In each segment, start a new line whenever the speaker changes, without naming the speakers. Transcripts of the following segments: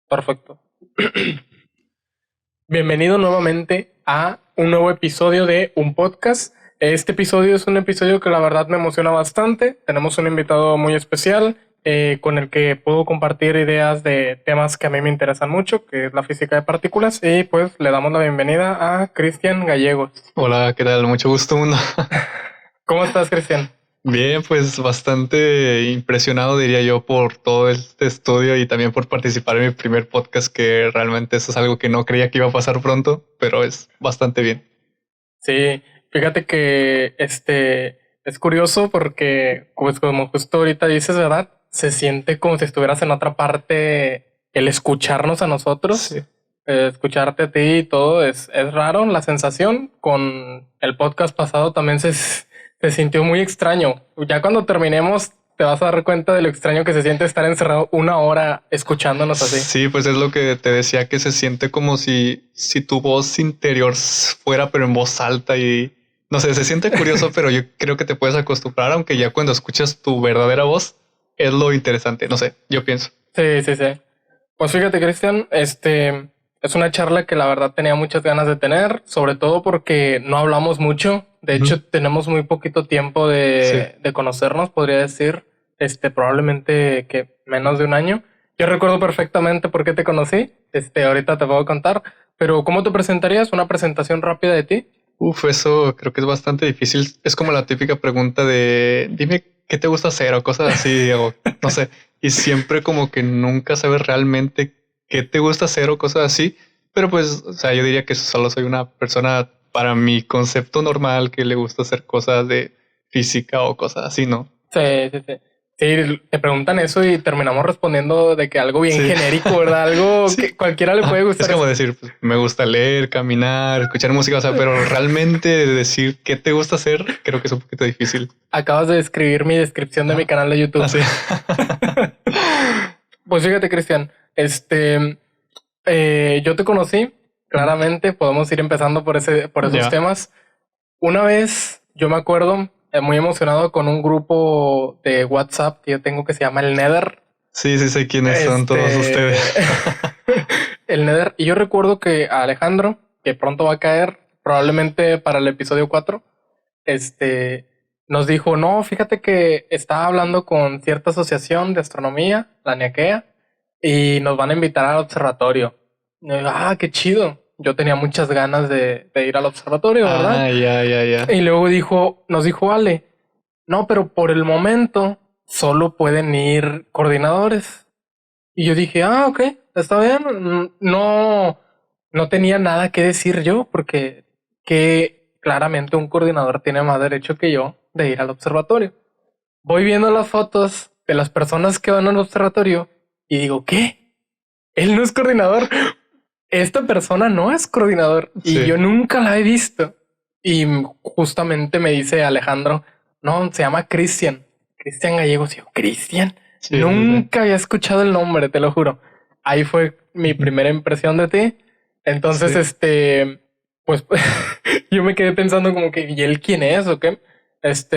Perfecto. Bienvenido nuevamente a un nuevo episodio de un podcast. Este episodio es un episodio que la verdad me emociona bastante. Tenemos un invitado muy especial con el que puedo compartir ideas de temas que a mí me interesan mucho, que es la física de partículas. Y pues le damos la bienvenida a Cristian Gallegos.
Hola, ¿qué tal? Mucho gusto, mundo.
¿Cómo estás, Cristian?
Bien, pues bastante impresionado, diría yo, por todo este estudio y también por participar en mi primer podcast, que realmente eso es algo que no creía que iba a pasar pronto, pero es bastante bien.
Sí, fíjate que es curioso porque, pues como justo ahorita dices, ¿verdad? Se siente como si estuvieras en otra parte, el escucharnos a nosotros,
Sí.
escucharte a ti y todo, es raro la sensación. Con el podcast pasado también se sintió muy extraño. Ya cuando terminemos te vas a dar cuenta de lo extraño que se siente estar encerrado una hora escuchándonos así.
Sí, pues es lo que te decía, que se siente como si tu voz interior fuera, pero en voz alta y no sé, se siente curioso, pero yo creo que te puedes acostumbrar, aunque ya cuando escuchas tu verdadera voz es lo interesante. No sé, yo pienso.
Sí, sí, sí. Pues fíjate, Cristian, es una charla que la verdad tenía muchas ganas de tener, sobre todo porque no hablamos mucho. De
Ujú.
hecho, tenemos muy poquito tiempo
Sí.
de conocernos, podría decir, probablemente que menos de un año. Yo recuerdo perfectamente por qué te conocí. Ahorita te puedo contar, pero ¿cómo te presentarías? Una presentación rápida de ti.
Uf, eso creo que es bastante difícil. Es como la típica pregunta de dime qué te gusta hacer o cosas así, o no sé. Y siempre como que nunca sabes realmente qué te gusta hacer o cosas así. Pero pues, o sea, yo diría que solo soy una persona para mi concepto normal que le gusta hacer cosas de física o cosas así, ¿no?
Sí, sí, sí. Sí, te preguntan eso y terminamos respondiendo de que algo bien
Sí.
genérico, ¿verdad? Algo
Sí.
que cualquiera le puede
Es
gustar.
como decir, pues, me gusta leer, caminar, escuchar música, o sea, pero realmente decir qué te gusta hacer, creo que es un poquito difícil.
Acabas de describir mi descripción de mi canal de YouTube.
Así.
Pues fíjate, Cristian, yo te conocí, claramente, podemos ir empezando por esos
Ya.
temas. Una vez, yo me acuerdo, muy emocionado con un grupo de WhatsApp que yo tengo que se llama el Nether.
Sí, sí sé quiénes son todos ustedes.
El Nether. Y yo recuerdo que a Alejandro, que pronto va a caer, probablemente para el episodio 4, nos dijo, no, fíjate que estaba hablando con cierta asociación de astronomía, la NIACEA, y nos van a invitar al observatorio. Y yo digo, qué chido. Yo tenía muchas ganas de ir al observatorio, ¿verdad?
Ya.
Y luego nos dijo Ale, no, pero por el momento solo pueden ir coordinadores. Y yo dije, ok, está bien. No, no tenía nada que decir yo, porque que claramente un coordinador tiene más derecho que yo de ir al observatorio. Voy viendo las fotos de las personas que van al observatorio y digo, ¿qué? Él no es coordinador. Esta persona no es coordinador y
Sí.
yo nunca la he visto. Y justamente me dice Alejandro, no, se llama Cristian. Cristian Gallegos. Y yo, ¿Cristian?
Sí,
Nunca había escuchado el nombre, te lo juro. Ahí fue mi primera impresión de ti. Entonces,
Sí.
pues yo me quedé pensando como que, ¿y él quién es o qué?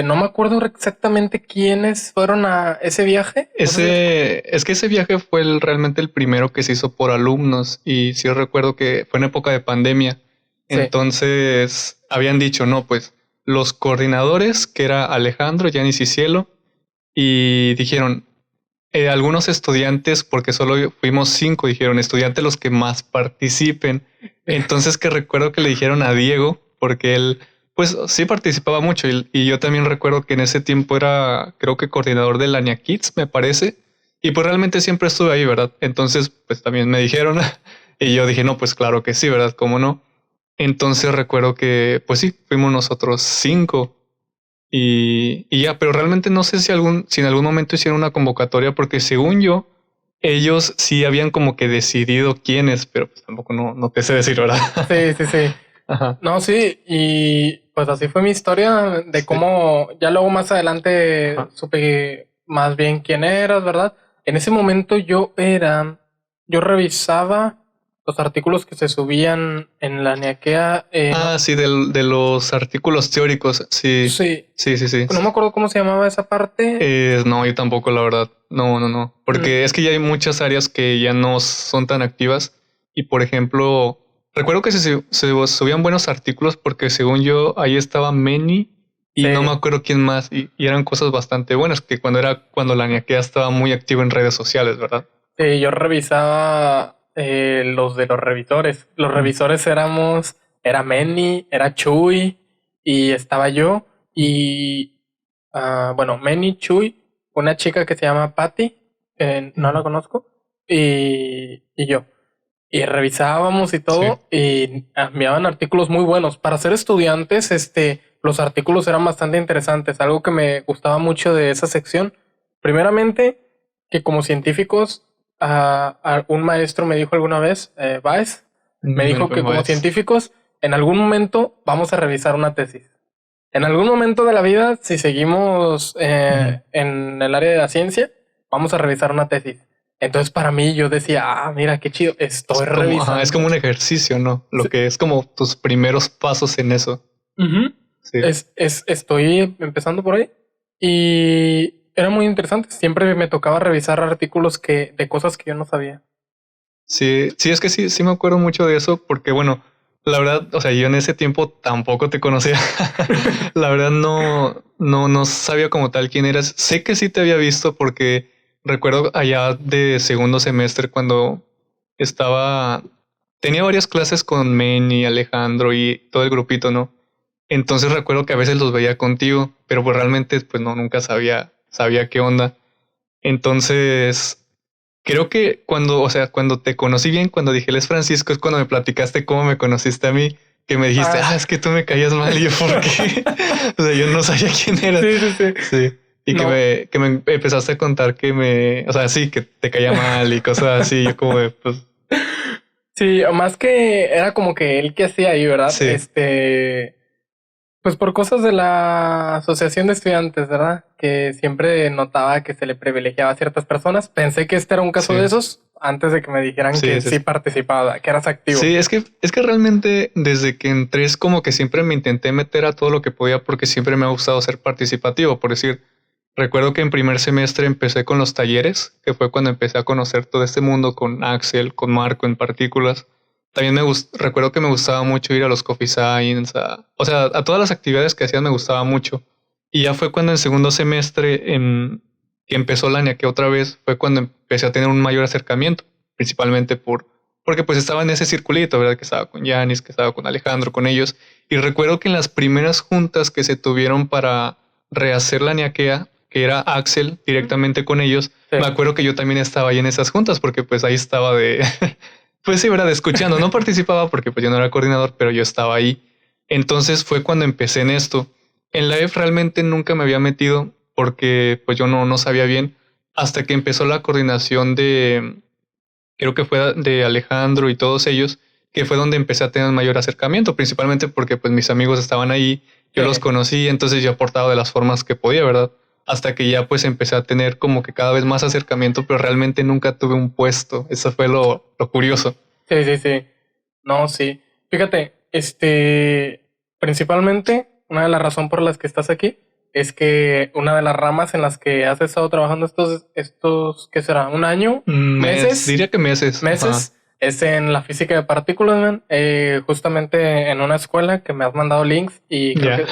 No me acuerdo exactamente quiénes fueron a ese viaje.
Es que ese viaje fue realmente el primero que se hizo por alumnos y sí recuerdo que fue en época de pandemia.
Sí.
Entonces habían dicho, no, pues los coordinadores, que era Alejandro, Yanis y Cielo, y dijeron, algunos estudiantes, porque solo fuimos 5, dijeron, estudiantes los que más participen. Entonces que recuerdo que le dijeron a Diego, porque él, pues sí participaba mucho y yo también recuerdo que en ese tiempo era, creo que coordinador de la Nia Kids, me parece, y pues realmente siempre estuve ahí, ¿verdad? Entonces pues también me dijeron y yo dije, no, pues claro que sí, ¿verdad? ¿Cómo no? Entonces recuerdo que, pues sí, fuimos nosotros 5. Y ya, pero realmente no sé si en algún momento hicieron una convocatoria, porque según yo, ellos sí habían como que decidido quiénes, pero pues tampoco no te sé decir, ¿verdad?
Sí, sí, sí.
Ajá.
No, sí, y pues así fue mi historia de
Sí.
cómo ya luego más adelante
Ajá.
supe más bien quién eras, ¿verdad? En ese momento yo revisaba los artículos que se subían en la Niaquea.
Sí, de los artículos teóricos. Sí,
Sí,
sí.
no me acuerdo cómo se llamaba esa parte.
No, yo tampoco, la verdad. No. Porque es que ya hay muchas áreas que ya no son tan activas. Y por ejemplo, recuerdo que se subían buenos artículos porque según yo, ahí estaba Meni y
Sí.
no me acuerdo quién más. Y eran cosas bastante buenas, que cuando la Niaquea estaba muy activa en redes sociales, ¿verdad?
Sí, yo revisaba los de los revisores. Los revisores era Manny, era Chuy y estaba yo. Y bueno, Manny, Chuy, una chica que se llama Patty, no la conozco, y yo. Y revisábamos y todo, y enviaban artículos muy buenos. Para ser estudiantes, los artículos eran bastante interesantes. Algo que me gustaba mucho de esa sección, primeramente, que como científicos, un maestro me dijo alguna vez, Baez, me dijo que como científicos, en algún momento vamos a revisar una tesis. En algún momento de la vida, si seguimos en el área de la ciencia, vamos a revisar una tesis. Entonces, para mí, yo decía, mira, qué chido, estoy revisando.
Es como un ejercicio, ¿no? Lo que es como tus primeros pasos en eso. Sí.
Estoy empezando por ahí. Y era muy interesante. Siempre me tocaba revisar artículos de cosas que yo no sabía.
Sí, es que sí me acuerdo mucho de eso porque, bueno, la verdad, o sea, yo en ese tiempo tampoco te conocía. La verdad no sabía como tal quién eras. Sé que sí te había visto porque recuerdo allá de segundo semestre cuando tenía varias clases con Manny, Alejandro y todo el grupito, ¿no? Entonces recuerdo que a veces los veía contigo, pero pues realmente pues no, nunca sabía qué onda. Entonces creo que cuando te conocí bien, cuando dije, él es Francisco, es cuando me platicaste cómo me conociste a mí, que me dijiste, es que tú me caías mal. Y yo, ¿por qué? O sea, yo no sabía quién eras. Sí. Y no. que me empezaste a contar que que te caía mal y cosas así. Yo como pues...
Sí, más que era como que él que hacía ahí, ¿verdad?
Sí.
Pues por cosas de la asociación de estudiantes, ¿verdad? Que siempre notaba que se le privilegiaba a ciertas personas. Pensé que este era un caso de esos antes de que me dijeran que sí participaba, que eras activo.
Sí, es que realmente desde que entré es como que siempre me intenté meter a todo lo que podía porque siempre me ha gustado ser participativo. Por decir, recuerdo que en primer semestre empecé con los talleres, que fue cuando empecé a conocer todo este mundo con Axel, con Marco en partículas. También recuerdo que me gustaba mucho ir a los coffee science, a todas las actividades que hacían me gustaba mucho. Y ya fue cuando en segundo semestre que empezó la Niaquea otra vez, fue cuando empecé a tener un mayor acercamiento, principalmente porque pues estaba en ese circulito, ¿verdad? Que estaba con Yanis, que estaba con Alejandro, con ellos. Y recuerdo que en las primeras juntas que se tuvieron para rehacer la Niaquea, que era Axel directamente con ellos, me acuerdo que yo también estaba ahí en esas juntas, porque pues ahí estaba de... Pues sí, ¿verdad? Escuchando. No participaba porque pues yo no era coordinador, pero yo estaba ahí. Entonces fue cuando empecé en esto. En la EF realmente nunca me había metido porque pues yo no sabía bien hasta que empezó la coordinación creo que fue de Alejandro y todos ellos, que fue donde empecé a tener un mayor acercamiento, principalmente porque pues mis amigos estaban ahí, yo los conocí, entonces yo aportaba de las formas que podía, ¿verdad? Hasta que ya pues empecé a tener como que cada vez más acercamiento, pero realmente nunca tuve un puesto. Eso fue lo curioso.
Sí. No, sí. Fíjate, principalmente una de las razones por las que estás aquí es que una de las ramas en las que has estado trabajando estos ¿qué será? ¿Un año? ¿Meses?
Diría que meses.
Meses. Es en la física de partículas, man. Justamente en una escuela que me has mandado links y creo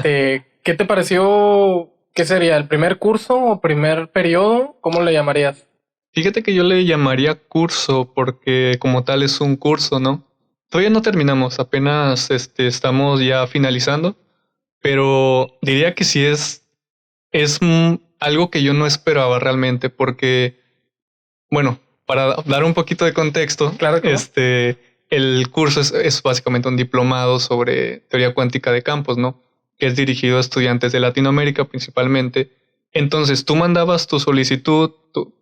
que, ¿qué te pareció? ¿Qué sería? ¿El primer curso o primer periodo? ¿Cómo le llamarías?
Fíjate que yo le llamaría curso porque como tal es un curso, ¿no? Todavía no terminamos, apenas estamos ya finalizando, pero diría que sí es algo que yo no esperaba realmente porque, bueno, para dar un poquito de contexto,
claro que
el curso es básicamente un diplomado sobre teoría cuántica de campos, ¿no? Que es dirigido a estudiantes de Latinoamérica principalmente. Entonces tú mandabas tu solicitud,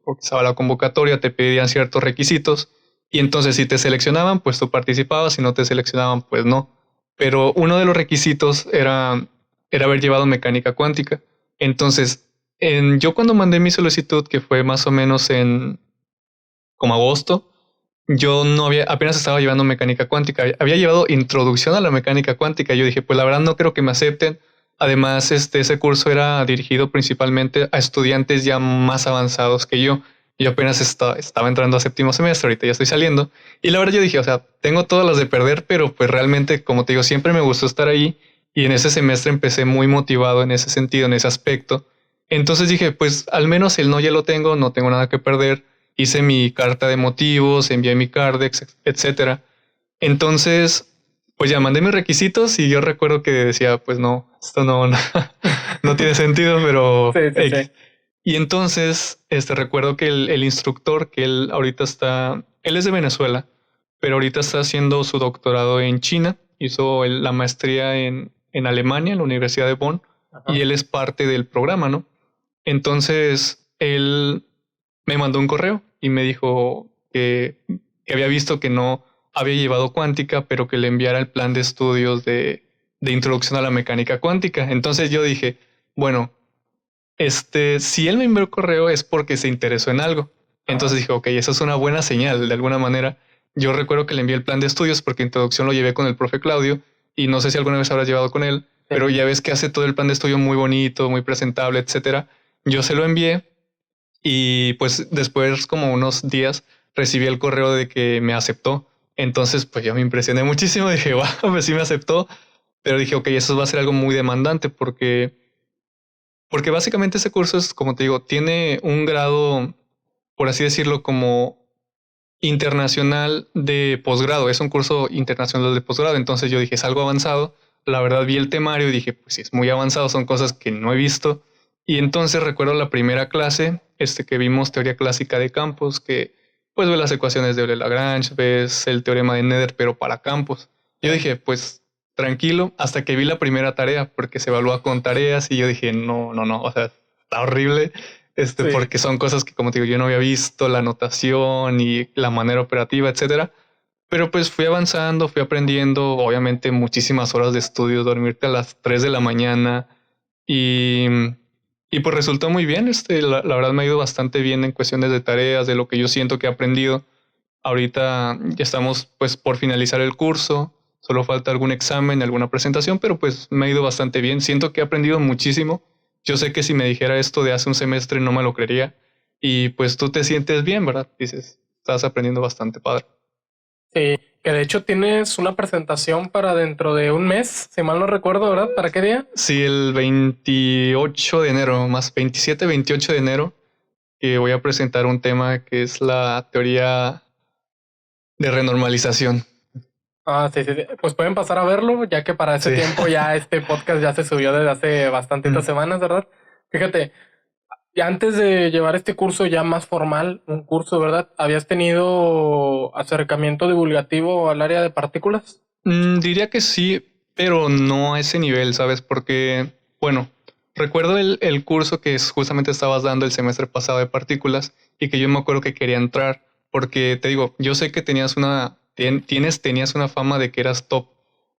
porque estaba la convocatoria, te pedían ciertos requisitos y entonces si te seleccionaban, pues tú participabas, si no te seleccionaban, pues no. Pero uno de los requisitos era haber llevado mecánica cuántica. Entonces, yo cuando mandé mi solicitud, que fue más o menos en como agosto, yo no había, apenas estaba llevando mecánica cuántica. Había llevado introducción a la mecánica cuántica. Yo dije, pues la verdad no creo que me acepten. Además, ese curso era dirigido principalmente a estudiantes ya más avanzados que yo. Yo apenas estaba entrando a séptimo semestre, ahorita ya estoy saliendo. Y la verdad yo dije, o sea, tengo todas las de perder, pero pues realmente, como te digo, siempre me gustó estar ahí. Y en ese semestre empecé muy motivado en ese sentido, en ese aspecto. Entonces dije, pues al menos el no ya lo tengo, no tengo nada que perder. Hice mi carta de motivos, envié mi cardex, etcétera. Entonces, pues ya mandé mis requisitos y yo recuerdo que decía, pues no, esto no, no tiene sentido, pero
Sí, sí,
X.
sí.
Y entonces, recuerdo que el instructor, que él ahorita está, él es de Venezuela, pero ahorita está haciendo su doctorado en China, hizo la maestría en Alemania, en la Universidad de Bonn, y
Ajá.
él es parte del programa, ¿no? Entonces, él me mandó un correo y me dijo que había visto que no había llevado cuántica, pero que le enviara el plan de estudios de introducción a la mecánica cuántica. Entonces yo dije, bueno, si él me envió el correo es porque se interesó en algo.
Ajá.
Entonces dije, ok, esa es una buena señal de alguna manera. Yo recuerdo que le envié el plan de estudios porque introducción lo llevé con el profe Claudio y no sé si alguna vez habrás llevado con él,
Sí.
pero ya ves que hace todo el plan de estudio muy bonito, muy presentable, etcétera. Yo se lo envié y pues después, como unos días, recibí el correo de que me aceptó. Entonces, pues yo me impresioné muchísimo. Dije, wow, pues sí me aceptó. Pero dije, ok, eso va a ser algo muy demandante porque básicamente ese curso es, como te digo, tiene un grado, por así decirlo, como internacional de posgrado. Es un curso internacional de posgrado. Entonces yo dije, es algo avanzado. La verdad vi el temario y dije, pues sí, es muy avanzado. Son cosas que no he visto. Y entonces recuerdo la primera clase, que vimos teoría clásica de campos, que pues ves las ecuaciones de Euler-Lagrange, ves el teorema de Nether, pero para campos. Yo
Sí.
dije, pues tranquilo, hasta que vi la primera tarea, porque se evalúa con tareas y yo dije, no, no, no, o sea, está horrible.
Sí.
Porque son cosas que, como te digo, yo no había visto, la notación y la manera operativa, etcétera. Pero pues fui avanzando, fui aprendiendo, obviamente muchísimas horas de estudio, dormirte a las 3 de la mañana y, y pues resultó muy bien. La verdad me ha ido bastante bien en cuestiones de tareas, de lo que yo siento que he aprendido. Ahorita ya estamos pues por finalizar el curso, solo falta algún examen, alguna presentación, pero pues me ha ido bastante bien. Siento que he aprendido muchísimo. Yo sé que si me dijera esto de hace un semestre no me lo creería. Y pues tú te sientes bien, ¿verdad? Dices, estás aprendiendo bastante padre.
Sí, que de hecho tienes una presentación para dentro de un mes, si mal no recuerdo, ¿verdad? ¿Para qué día?
Sí, el 28 de enero, más 27, 28 de enero, que voy a presentar un tema que es la teoría de renormalización.
Ah, sí, sí, sí. Pues pueden pasar a verlo, ya que para ese
Sí.
tiempo ya este podcast ya se subió desde hace bastantitas
Mm.
semanas, ¿verdad? Fíjate, y antes de llevar este curso ya más formal, un curso, ¿verdad? ¿Habías tenido acercamiento divulgativo al área de partículas?
Diría que sí, pero no a ese nivel, ¿sabes? Porque, bueno, recuerdo el curso que justamente estabas dando el semestre pasado de partículas y que yo me acuerdo que quería entrar, porque te digo, yo sé que tenías una fama de que eras top.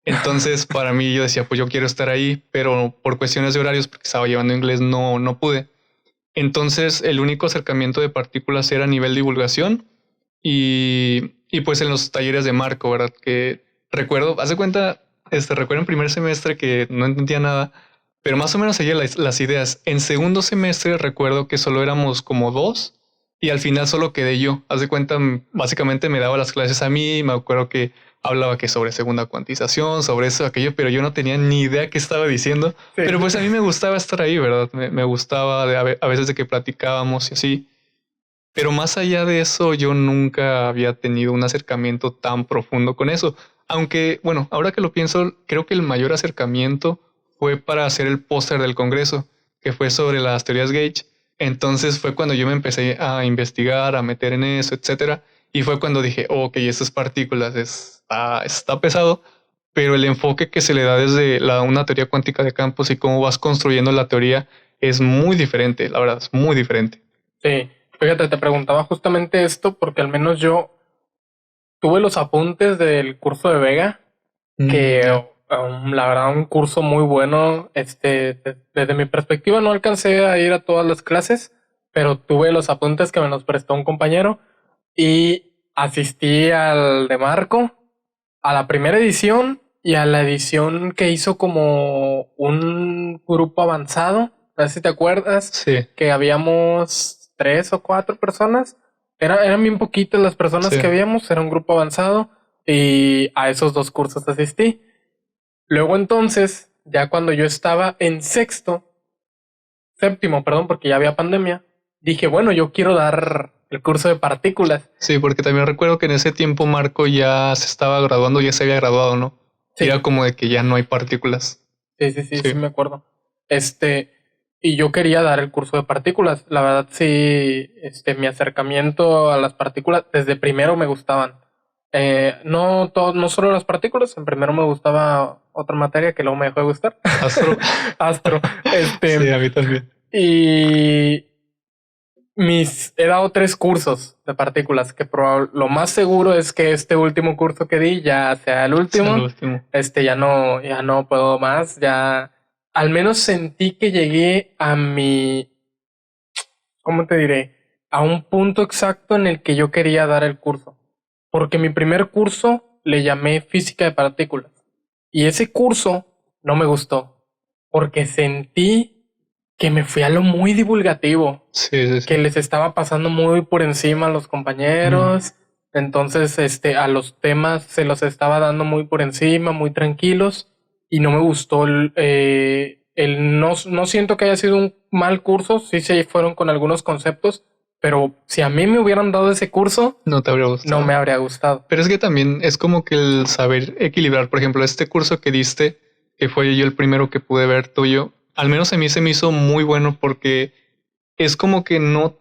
Entonces, para mí yo decía, pues yo quiero estar ahí, pero por cuestiones de horarios, porque estaba llevando inglés, no pude. Entonces, el único acercamiento de partículas era a nivel divulgación y pues en los talleres de Marco, ¿verdad? Que recuerdo, hace cuenta, recuerdo en primer semestre que no entendía nada, pero más o menos seguía las ideas. En segundo semestre recuerdo que solo éramos como dos y al final solo quedé yo. Haz de cuenta, básicamente me daba las clases a mí, me acuerdo que hablaba que sobre segunda cuantización, sobre eso, aquello, pero yo no tenía ni idea qué estaba diciendo.
Sí.
Pero pues a mí me gustaba estar ahí, ¿verdad? Me gustaba a veces de que platicábamos y así. Pero más allá de eso, yo nunca había tenido un acercamiento tan profundo con eso. Aunque, bueno, ahora que lo pienso, creo que el mayor acercamiento fue para hacer el póster del Congreso, que fue sobre las teorías Gauge. Entonces fue cuando yo me empecé a investigar, a meter en eso, etcétera. Y fue cuando dije, ok, estas partículas está pesado, pero el enfoque que se le da desde una teoría cuántica de campos y cómo vas construyendo la teoría es muy diferente, la verdad, es muy diferente.
Sí, fíjate, te preguntaba justamente esto porque al menos yo tuve los apuntes del curso de Vega, que
Ya.
la verdad un curso muy bueno. Desde mi perspectiva no alcancé a ir a todas las clases, pero tuve los apuntes que me los prestó un compañero. Y asistí al de Marco, a la primera edición y a la edición que hizo como un grupo avanzado. No sé si te acuerdas
Sí,
que habíamos 3 o 4 personas. Eran bien poquitas las personas que
sí.
habíamos, era un grupo avanzado y a esos 2 cursos asistí. Luego entonces, ya cuando yo estaba en séptimo, perdón, porque ya había pandemia, dije, bueno, yo quiero dar el curso de partículas.
Sí, porque también recuerdo que en ese tiempo Marco ya se estaba graduando, ya se había graduado, ¿no? Y era
Sí,
como de que ya no hay partículas.
sí
Sí.
me acuerdo. Y yo quería dar el curso de partículas. La verdad, sí, mi acercamiento a las partículas desde primero me gustaban. No solo las partículas, en primero me gustaba otra materia que luego me dejó de gustar.
Astro.
Astro.
Sí, a mí también.
Y he dado 3 cursos de partículas, que lo más seguro es que este último curso que di ya sea el
Es el
último.
último.
Ya no puedo más, ya al menos sentí que llegué a ¿cómo te diré? A un punto exacto en el que yo quería dar el curso. Porque mi primer curso le llamé física de partículas. Y ese curso no me gustó. Porque sentí que me fui a lo muy divulgativo,
Sí, sí,
que
sí.
les estaba pasando muy por encima a los
Mm.
compañeros. Entonces, a los temas se los estaba dando muy por encima, muy tranquilos, y no me gustó no siento que haya sido un mal curso, sí se fueron con algunos conceptos, pero si a mí me hubieran dado ese curso,
No te habría
no me
gustado.
habría gustado.
Pero es que también es como que el saber equilibrar, por ejemplo, este curso que diste, que fue yo el primero que pude ver tuyo, al menos a mí se me hizo muy bueno porque es como que no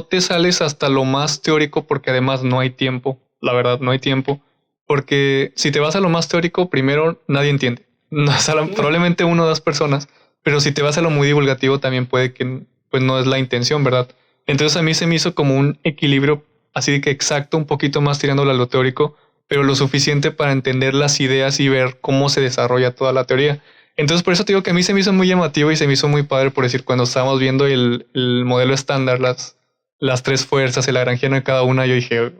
te sales hasta lo más teórico porque además no hay tiempo, la verdad, no hay tiempo. Porque si te vas a lo más teórico, primero nadie entiende. No, o sea, probablemente una o dos personas, pero si te vas a lo muy divulgativo también puede que pues no es la intención, ¿verdad? Entonces a mí se me hizo como un equilibrio así de que exacto, un poquito más tirándolo a lo teórico, pero lo suficiente para entender las ideas y ver cómo se desarrolla toda la teoría. Entonces, por eso te digo que a mí se me hizo muy llamativo y se me hizo muy padre, por decir, cuando estábamos viendo el modelo estándar, las 3 fuerzas, el lagrangiano de cada una, yo dije,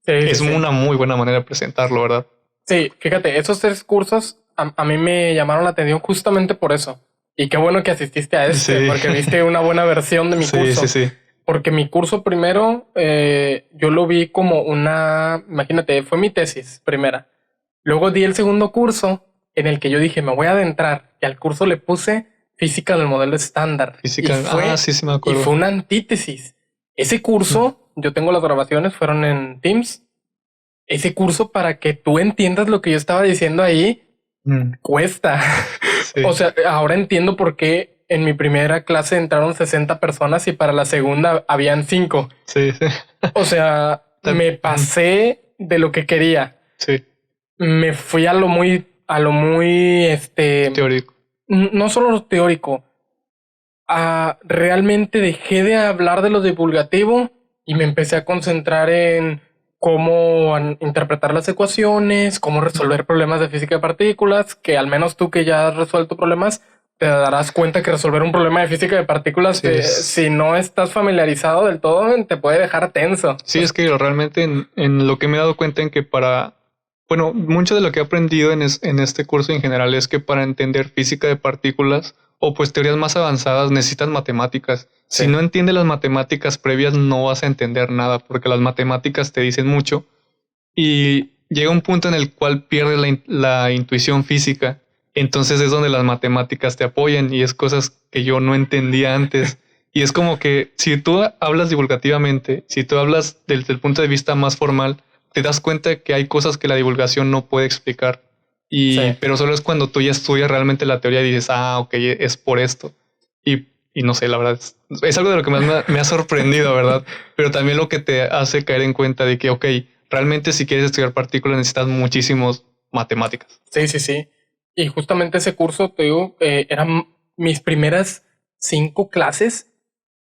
Sí, sí,
es
sí.
una muy buena manera de presentarlo, ¿verdad?
Sí, fíjate, esos 3 cursos a mí me llamaron la atención justamente por eso. Y qué bueno que asististe a
Sí,
porque viste una buena versión de mi
sí, sí,
curso.
sí,
Porque mi curso primero, yo lo vi como imagínate, fue mi tesis primera. Luego di el segundo curso en el que yo dije, me voy a adentrar. Y al curso le puse física del modelo estándar.
física. Ah, sí, sí me
Y
acuerdo.
fue una antítesis. Ese
Mm,
curso, yo tengo las grabaciones, fueron en Teams. Ese curso, para que tú entiendas lo que yo estaba diciendo ahí,
mm,
cuesta. O
sí,
sea, ahora entiendo por qué en mi primera clase entraron 60 personas y para la segunda habían 5.
sí, sí.
O sea, me pasé de lo que quería.
Sí,
Me fui a lo muy,
teórico.
no solo lo teórico, realmente dejé de hablar de lo divulgativo y me empecé a concentrar en cómo interpretar las ecuaciones, cómo resolver problemas de física de partículas, que al menos tú que ya has resuelto problemas, te darás cuenta que resolver un problema de física de partículas,
Sí,
si no estás familiarizado del todo, te puede dejar tenso.
sí, es que realmente en lo que me he dado cuenta en que bueno, mucho de lo que he aprendido en este curso en general es que para entender física de partículas o pues teorías más avanzadas necesitas matemáticas. Si
Sí,
no entiendes las matemáticas previas no vas a entender nada porque las matemáticas te dicen mucho y llega un punto en el cual pierdes la intuición física. Entonces es donde las matemáticas te apoyan y es cosas que yo no entendía antes. Y es como que si tú hablas divulgativamente, si tú hablas desde el punto de vista más formal, te das cuenta que hay cosas que la divulgación no puede explicar.
sí.
Pero solo es cuando tú ya estudias realmente la teoría y dices, ah, ok, es por esto. Y no sé, la verdad, es algo de lo que más me ha sorprendido, ¿verdad? Pero también lo que te hace caer en cuenta de que, ok, realmente si quieres estudiar partículas necesitas muchísimos matemáticas.
Sí, sí, sí. Y justamente ese curso, te digo, eran mis primeras 5 clases,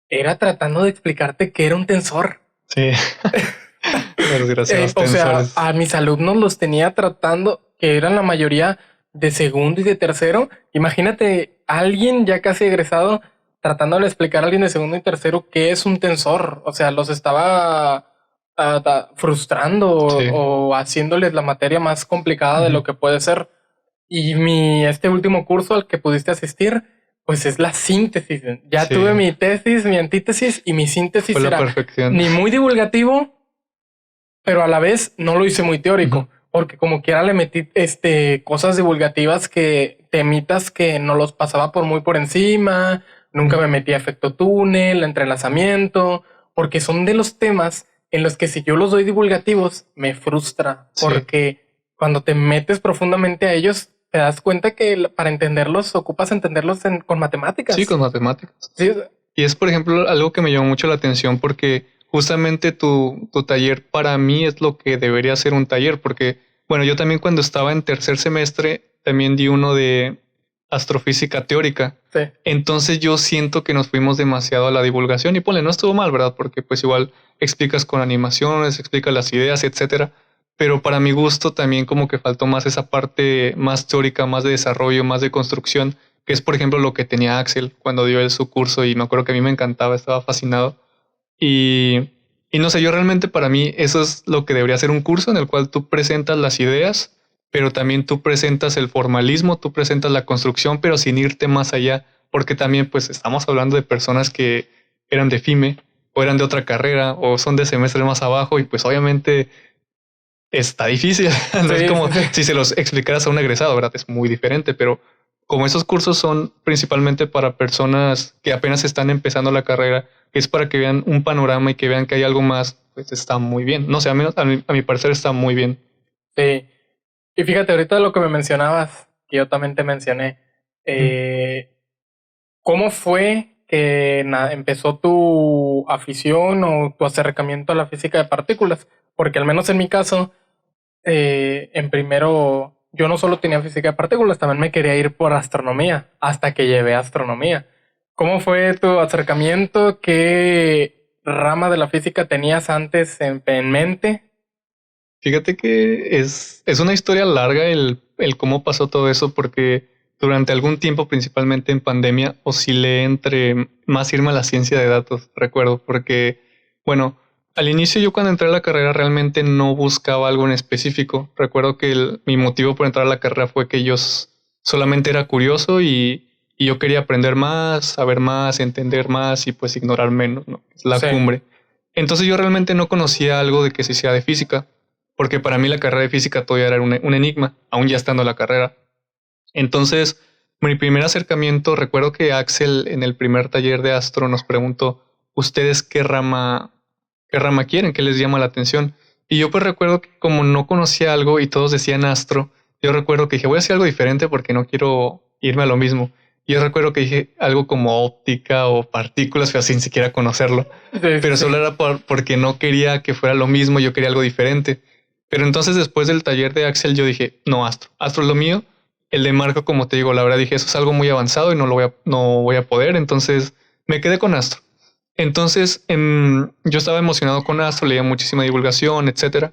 era tratando de explicarte qué era un tensor.
Sí, los desgraciados
O sea,
tensores.
a mis alumnos los tenía tratando, que eran la mayoría de segundo y de tercero. Imagínate alguien ya casi egresado tratando de explicar a alguien de segundo y tercero qué es un tensor. O sea, los estaba frustrando
Sí.
o haciéndoles la materia más complicada de
Ujú.
lo que puede ser. Y este último curso al que pudiste asistir, pues es la síntesis. Ya tuve
Sí,
mi tesis, mi antítesis y mi
fue
síntesis
la
era
perfección.
ni muy divulgativo, pero a la vez no lo hice muy
Ujú.
teórico, porque como quiera le metí cosas divulgativas que temitas que no los pasaba por muy por encima, nunca
Ujú.
me metí a efecto túnel, entrelazamiento, porque son de los temas en los que si yo los doy divulgativos me frustra,
Sí,
porque cuando te metes profundamente a ellos te das cuenta que para entenderlos ocupas entenderlos con
sí,
matemáticas.
con matemáticas.
Sí,
Y es, por ejemplo, algo que me llamó mucho la atención porque justamente tu taller para mí es lo que debería ser un taller, porque, bueno, yo también cuando estaba en tercer semestre también di uno de astrofísica teórica.
sí,
Entonces yo siento que nos fuimos demasiado a la divulgación y ponle, no estuvo mal, ¿verdad? Porque pues igual explicas con animaciones, explicas las ideas, etcétera. Pero para mi gusto también como que faltó más esa parte más teórica, más de desarrollo, más de construcción, que es por ejemplo lo que tenía Axel cuando dio él su curso y me acuerdo que a mí me encantaba, estaba fascinado. Y, y no sé, yo realmente para mí eso es lo que debería ser un curso en el cual tú presentas las ideas, pero también tú presentas el formalismo, tú presentas la construcción, pero sin irte más allá, porque también pues estamos hablando de personas que eran de FIME o eran de otra carrera o son de semestres más abajo y pues obviamente está difícil. No es
sí,
como
sí, sí.
si se los explicaras a un egresado, ¿verdad? Es muy diferente, pero como esos cursos son principalmente para personas que apenas están empezando la carrera, es para que vean un panorama y que vean que hay algo más, pues está muy bien. No sé, a mi parecer está muy bien.
Sí. Y fíjate, ahorita lo que me mencionabas, que yo también te mencioné,
Ujú.
eh, ¿cómo fue que empezó tu afición o tu acercamiento a la física de partículas? Porque al menos en mi caso, en primero, yo no solo tenía física de partículas, también me quería ir por astronomía, hasta que llevé astronomía. ¿Cómo fue tu acercamiento? ¿Qué rama de la física tenías antes en mente?
Fíjate que es una historia larga el cómo pasó todo eso, porque durante algún tiempo, principalmente en pandemia, oscilé entre más irme a la ciencia de datos, recuerdo, porque, bueno, al inicio yo cuando entré a la carrera realmente no buscaba algo en específico. Recuerdo que mi motivo por entrar a la carrera fue que yo solamente era curioso y yo quería aprender más, saber más, entender más y pues ignorar menos, ¿no? Es la
Sí,
cumbre. Entonces yo realmente no conocía algo de que se hiciera de física porque para mí la carrera de física todavía era un enigma, aún ya estando en la carrera. Entonces, mi primer acercamiento, recuerdo que Axel en el primer taller de astro nos preguntó, ¿ustedes qué rama quieren? ¿Qué les llama la atención? Y yo pues recuerdo que como no conocía algo y todos decían astro, yo recuerdo que dije, voy a hacer algo diferente porque no quiero irme a lo mismo. Y yo recuerdo que dije algo como óptica o partículas, pero sin siquiera conocerlo.
sí, sí,
Pero
sí.
solo era porque no quería que fuera lo mismo, yo quería algo diferente. Pero entonces después del taller de Axel yo dije, no, Astro. Astro es lo mío. El de Marco, como te digo, la verdad dije, eso es algo muy avanzado y no voy a poder. Entonces me quedé con Astro. Entonces yo estaba emocionado con Astro, leía muchísima divulgación, etcétera.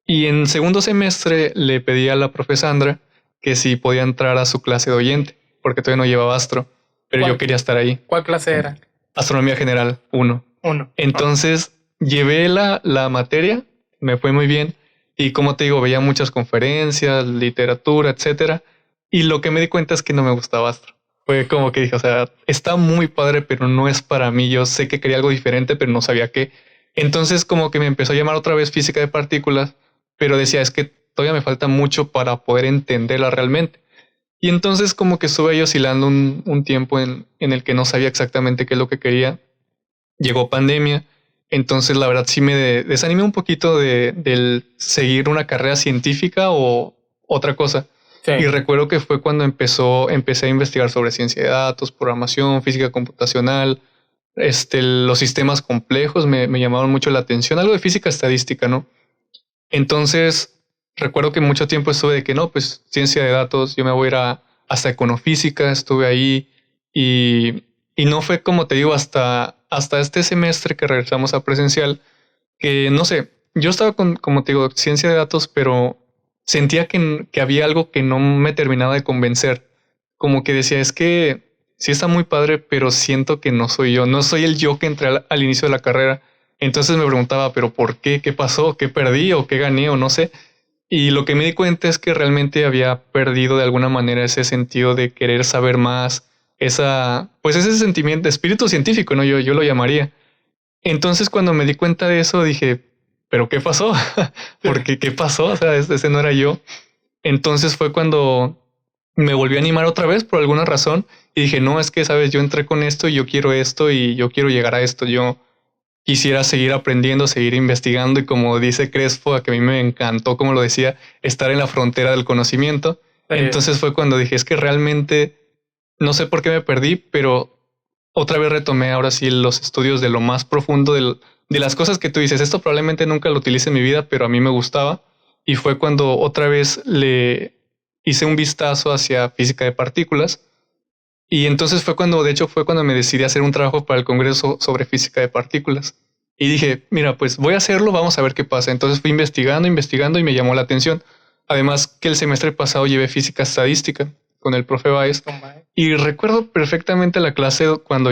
Y en segundo semestre le pedí a la profe Sandra que si podía entrar a su clase de oyente, porque todavía no llevaba Astro, pero yo
¿Cuál,
quería estar ahí.
cuál clase era?
Astronomía General uno.
Uno. Ok.
Entonces llevé la materia, me fue muy bien y como te digo, veía muchas conferencias, literatura, etcétera. Y lo que me di cuenta es que no me gustaba Astro. Fue como que dije, o sea, está muy padre, pero no es para mí. Yo sé que quería algo diferente, pero no sabía qué. Entonces como que me empezó a llamar otra vez física de partículas, pero decía, es que todavía me falta mucho para poder entenderla realmente. Y entonces como que estuve ahí oscilando un tiempo en el que no sabía exactamente qué es lo que quería. Llegó pandemia, entonces la verdad sí me desanimé un poquito del seguir una carrera científica o otra cosa. Y
Sí.
recuerdo que fue cuando empecé a investigar sobre ciencia de datos, programación, física computacional, los sistemas complejos me llamaron mucho la atención, algo de física estadística, ¿no? Entonces, recuerdo que mucho tiempo estuve de que no, pues ciencia de datos, yo me voy a ir hasta econofísica, estuve ahí y no fue como te digo hasta este semestre que regresamos a presencial, que no sé, yo estaba con, como te digo, ciencia de datos, pero sentía que había algo que no me terminaba de convencer. Como que decía, es que sí está muy padre, pero siento que no soy yo, no soy el yo que entré al inicio de la carrera. Entonces me preguntaba, ¿pero por qué? ¿Qué pasó? ¿Qué perdí? ¿O qué gané? O no sé. Y lo que me di cuenta es que realmente había perdido de alguna manera ese sentido de querer saber más, pues ese sentimiento de espíritu científico, ¿no? Yo lo llamaría. Entonces cuando me di cuenta de eso dije, ¿pero qué pasó? Porque ¿qué pasó? O sea, ese no era yo. Entonces fue cuando me volví a animar otra vez por alguna razón y dije, no, es que, sabes, yo entré con esto y yo quiero llegar a esto. Yo quisiera seguir aprendiendo, seguir investigando y como dice Crespo, a que a mí me encantó, como lo decía, estar en la frontera del conocimiento. Entonces fue cuando dije, es que realmente no sé por qué me perdí, pero otra vez retomé ahora sí los estudios de lo más profundo de las cosas que tú dices. Esto probablemente nunca lo utilice en mi vida, pero a mí me gustaba. Y fue cuando otra vez le hice un vistazo hacia física de partículas. Y entonces de hecho fue cuando me decidí a hacer un trabajo para el Congreso sobre física de partículas. Y dije, mira, pues voy a hacerlo, vamos a ver qué pasa. Entonces fui investigando y me llamó la atención. Además que el semestre pasado llevé física estadística con el profe Baez. Y recuerdo perfectamente la clase cuando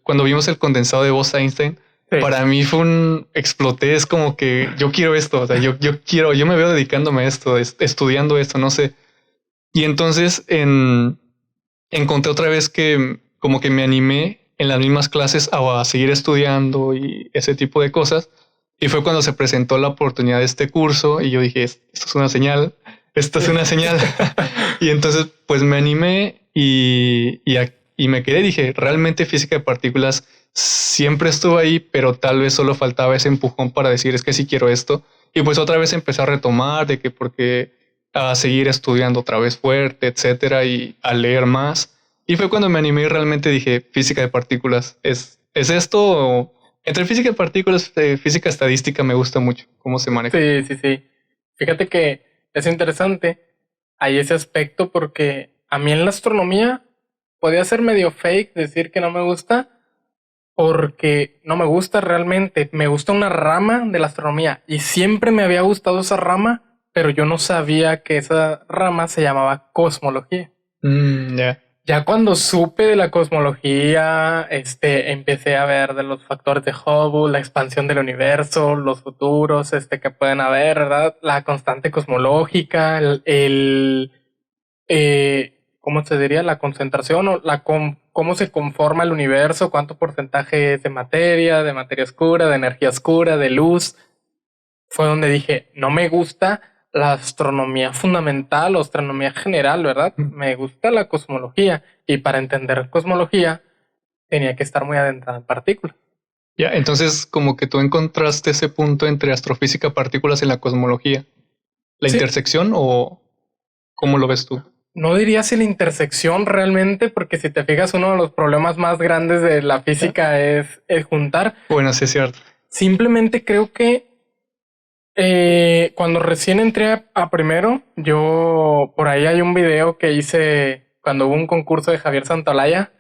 cuando vimos el condensado de Bose-Einstein. Sí. Para mí fue exploté, es como que yo quiero esto, o sea, yo me veo dedicándome a esto, estudiando esto, no sé. Y entonces encontré otra vez que como que me animé en las mismas clases a seguir estudiando y ese tipo de cosas. Y fue cuando se presentó la oportunidad de este curso y yo dije, esto es una señal, esto es una señal. Y entonces pues me animé y me quedé, dije, realmente física de partículas siempre estuvo ahí, pero tal vez solo faltaba ese empujón para decir, es que sí quiero esto. Y pues otra vez empecé a retomar de que porque a seguir estudiando otra vez fuerte, etcétera, y a leer más. Y fue cuando me animé y realmente dije, física de partículas, ¿es esto? Entre física de partículas, física estadística me gusta mucho cómo se maneja.
Sí. Fíjate que es interesante. Hay ese aspecto porque a mí en la astronomía podía ser medio fake decir que no me gusta porque no me gusta realmente. Me gusta una rama de la astronomía y siempre me había gustado esa rama, pero yo no sabía que esa rama se llamaba cosmología. Ya cuando supe de la cosmología, empecé a ver de los factores de Hubble, la expansión del universo, los futuros, que pueden haber, ¿verdad? La constante cosmológica, ¿cómo se diría? La concentración o cómo se conforma el universo, cuánto porcentaje es de materia oscura, de energía oscura, de luz. Fue donde dije, no me gusta la astronomía fundamental o astronomía general, ¿verdad? Me gusta la cosmología y para entender cosmología tenía que estar muy adentrada en partículas.
Ya, entonces como que tú encontraste ese punto entre astrofísica, partículas en la cosmología. ¿La intersección o cómo lo ves tú?
No diría si la intersección realmente, porque si te fijas, uno de los problemas más grandes de la física es juntar.
Bueno, sí es cierto.
Simplemente creo que cuando recién entré a primero, por ahí hay un video que hice cuando hubo un concurso de Javier Santolaya,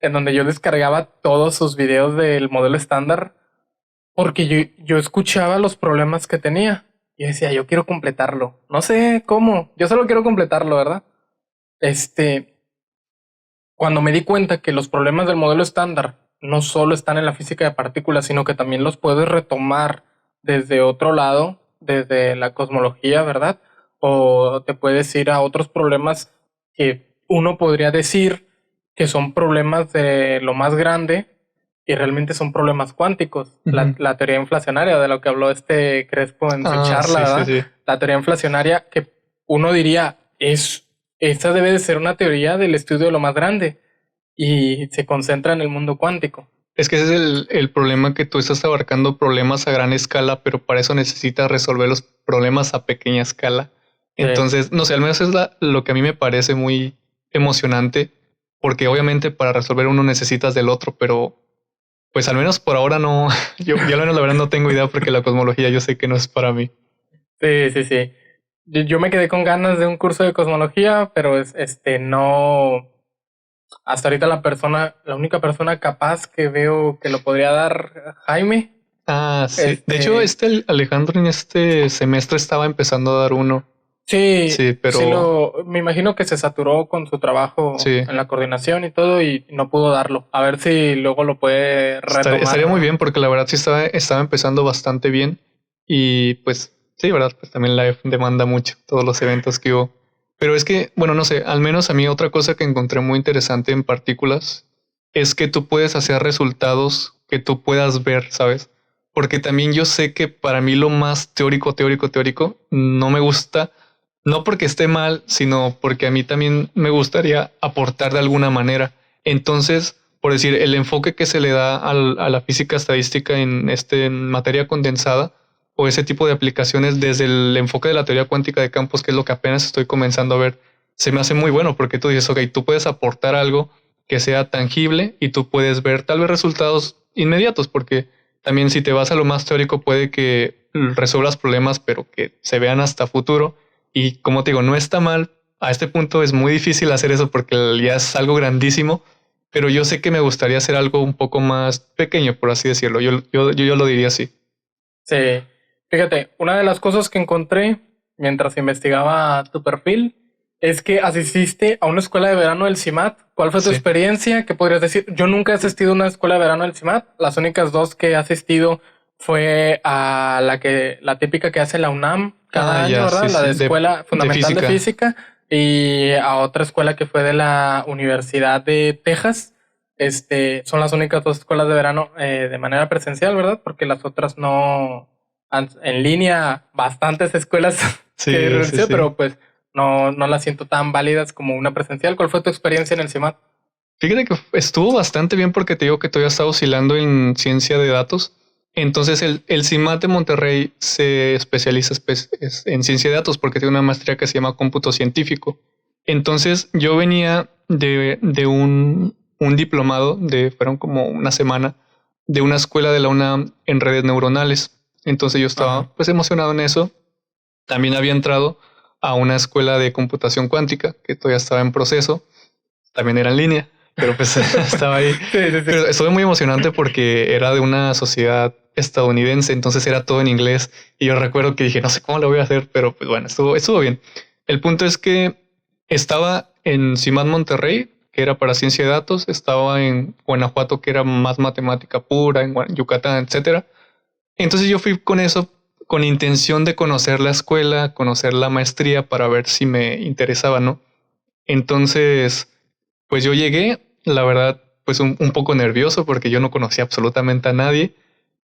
en donde yo descargaba todos sus videos del modelo estándar, porque yo escuchaba los problemas que tenía y decía, yo quiero completarlo. No sé cómo, yo solo quiero completarlo, ¿verdad? Cuando me di cuenta que los problemas del modelo estándar no solo están en la física de partículas, sino que también los puedes retomar desde otro lado, desde la cosmología, ¿verdad? O te puedes ir a otros problemas que uno podría decir que son problemas de lo más grande y realmente son problemas cuánticos. La teoría inflacionaria de lo que habló Crespo en su charla, ¿verdad? Sí. La teoría inflacionaria que uno diría esta debe de ser una teoría del estudio de lo más grande y se concentra en el mundo cuántico.
Es que ese es el problema, que tú estás abarcando problemas a gran escala, pero para eso necesitas resolver los problemas a pequeña escala. Sí. Entonces, no sé, al menos es lo que a mí me parece muy emocionante, porque obviamente para resolver uno necesitas del otro, pero pues al menos por ahora no, yo al menos la verdad no tengo idea, porque la cosmología yo sé que no es para mí.
Sí. Yo me quedé con ganas de un curso de cosmología, pero no. Hasta ahorita la única persona capaz que veo que lo podría dar, Jaime.
Ah, sí. De hecho, Alejandro en este semestre estaba empezando a dar uno.
Sí,
Sí, pero
sí me imagino que se saturó con su trabajo
sí,
en la coordinación y todo y no pudo darlo. A ver si luego lo puede
estaría muy
retomar.
bien porque la verdad sí estaba empezando bastante bien y pues sí, verdad, pues también la EF demanda mucho todos los eventos que hubo. Pero es que, bueno, no sé, al menos a mí otra cosa que encontré muy interesante en partículas es que tú puedes hacer resultados que tú puedas ver, ¿sabes? Porque también yo sé que para mí lo más teórico, no me gusta, no porque esté mal, sino porque a mí también me gustaría aportar de alguna manera. Entonces, por decir, el enfoque que se le da a la física estadística en materia condensada o ese tipo de aplicaciones desde el enfoque de la teoría cuántica de campos, que es lo que apenas estoy comenzando a ver, se me hace muy bueno porque tú dices, ok, tú puedes aportar algo que sea tangible y tú puedes ver tal vez resultados inmediatos, porque también si te vas a lo más teórico puede que resuelvas problemas, pero que se vean hasta futuro. Y como te digo, no está mal. A este punto es muy difícil hacer eso porque ya es algo grandísimo, pero yo sé que me gustaría hacer algo un poco más pequeño, por así decirlo. Yo lo diría así.
Sí, fíjate, una de las cosas que encontré mientras investigaba tu perfil es que asististe a una escuela de verano del CIMAT. ¿Cuál fue tu
Sí.
experiencia? ¿Qué podrías decir? Yo nunca he asistido a una escuela de verano del CIMAT. Las únicas dos que he asistido fue a la típica que hace la UNAM
Ah,
cada año,
ya, sí,
¿verdad? La de
sí.
Escuela
De
Fundamental de
física.
Física y a otra escuela que fue de la Universidad de Texas. Son las únicas dos escuelas de verano de manera presencial, ¿verdad? Porque las otras no, en línea, bastantes escuelas que he
Sí, sí,
renunciado,
sí.
pero pues no las siento tan válidas como una presencial. ¿Cuál fue tu experiencia en el CIMAT?
Fíjate que estuvo bastante bien porque te digo que todavía está oscilando en ciencia de datos. Entonces el CIMAT de Monterrey se especializa en ciencia de datos porque tiene una maestría que se llama cómputo científico. Entonces yo venía de un diplomado fueron como una semana, de una escuela de la UNAM en redes neuronales. Entonces yo
Ajá.
estaba pues emocionado en eso. También había entrado a una escuela de computación cuántica que todavía estaba en proceso, también era en línea, pero pues estaba ahí.
Sí, sí,
Pero
sí.
estuve muy emocionante porque era de una sociedad estadounidense, entonces era todo en inglés. Y yo recuerdo que dije, no sé cómo lo voy a hacer, pero pues bueno, estuvo bien. El punto es que estaba en CIMAT Monterrey, que era para ciencia de datos, estaba en Guanajuato, que era más matemática pura, en Yucatán, etcétera. Entonces yo fui con eso, con intención de conocer la escuela, conocer la maestría para ver si me interesaba, ¿no? Entonces, pues yo llegué, la verdad, pues un poco nervioso porque yo no conocía absolutamente a nadie,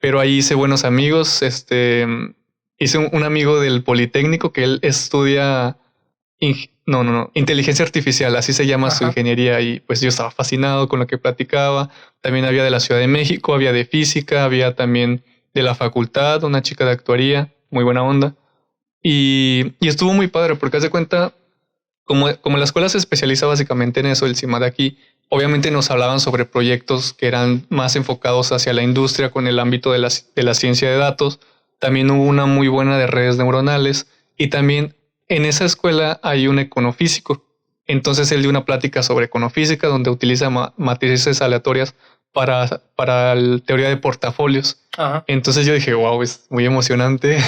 pero ahí hice buenos amigos. Hice un amigo del Politécnico que él estudia, no, inteligencia artificial, así se llama su
Ajá.
ingeniería, y pues yo estaba fascinado con lo que platicaba. También había de la Ciudad de México, había de física, había también de la facultad, una chica de actuaría, muy buena onda. Y estuvo muy padre porque haz de cuenta, como la escuela se especializa básicamente en eso, el CIMAD de aquí, obviamente nos hablaban sobre proyectos que eran más enfocados hacia la industria con el ámbito de la ciencia de datos. También hubo una muy buena de redes neuronales y también en esa escuela hay un econofísico. Entonces él dio una plática sobre econofísica donde utiliza matrices aleatorias para la teoría de portafolios.
Ajá.
Entonces yo dije, wow, es muy emocionante.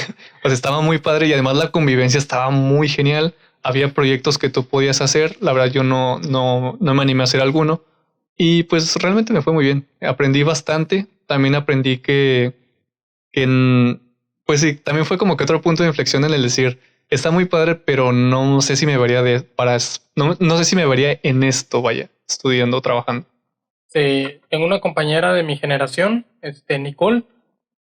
O sea, estaba muy padre y además la convivencia estaba muy genial. Había proyectos que tú podías hacer. La verdad, yo no me animé a hacer alguno. Y pues realmente me fue muy bien. Aprendí bastante. También aprendí pues sí, también fue como que otro punto de inflexión en el decir, está muy padre, pero no sé si me vería no sé si me vería en esto, vaya, estudiando o trabajando.
Sí, tengo una compañera de mi generación, Nicole,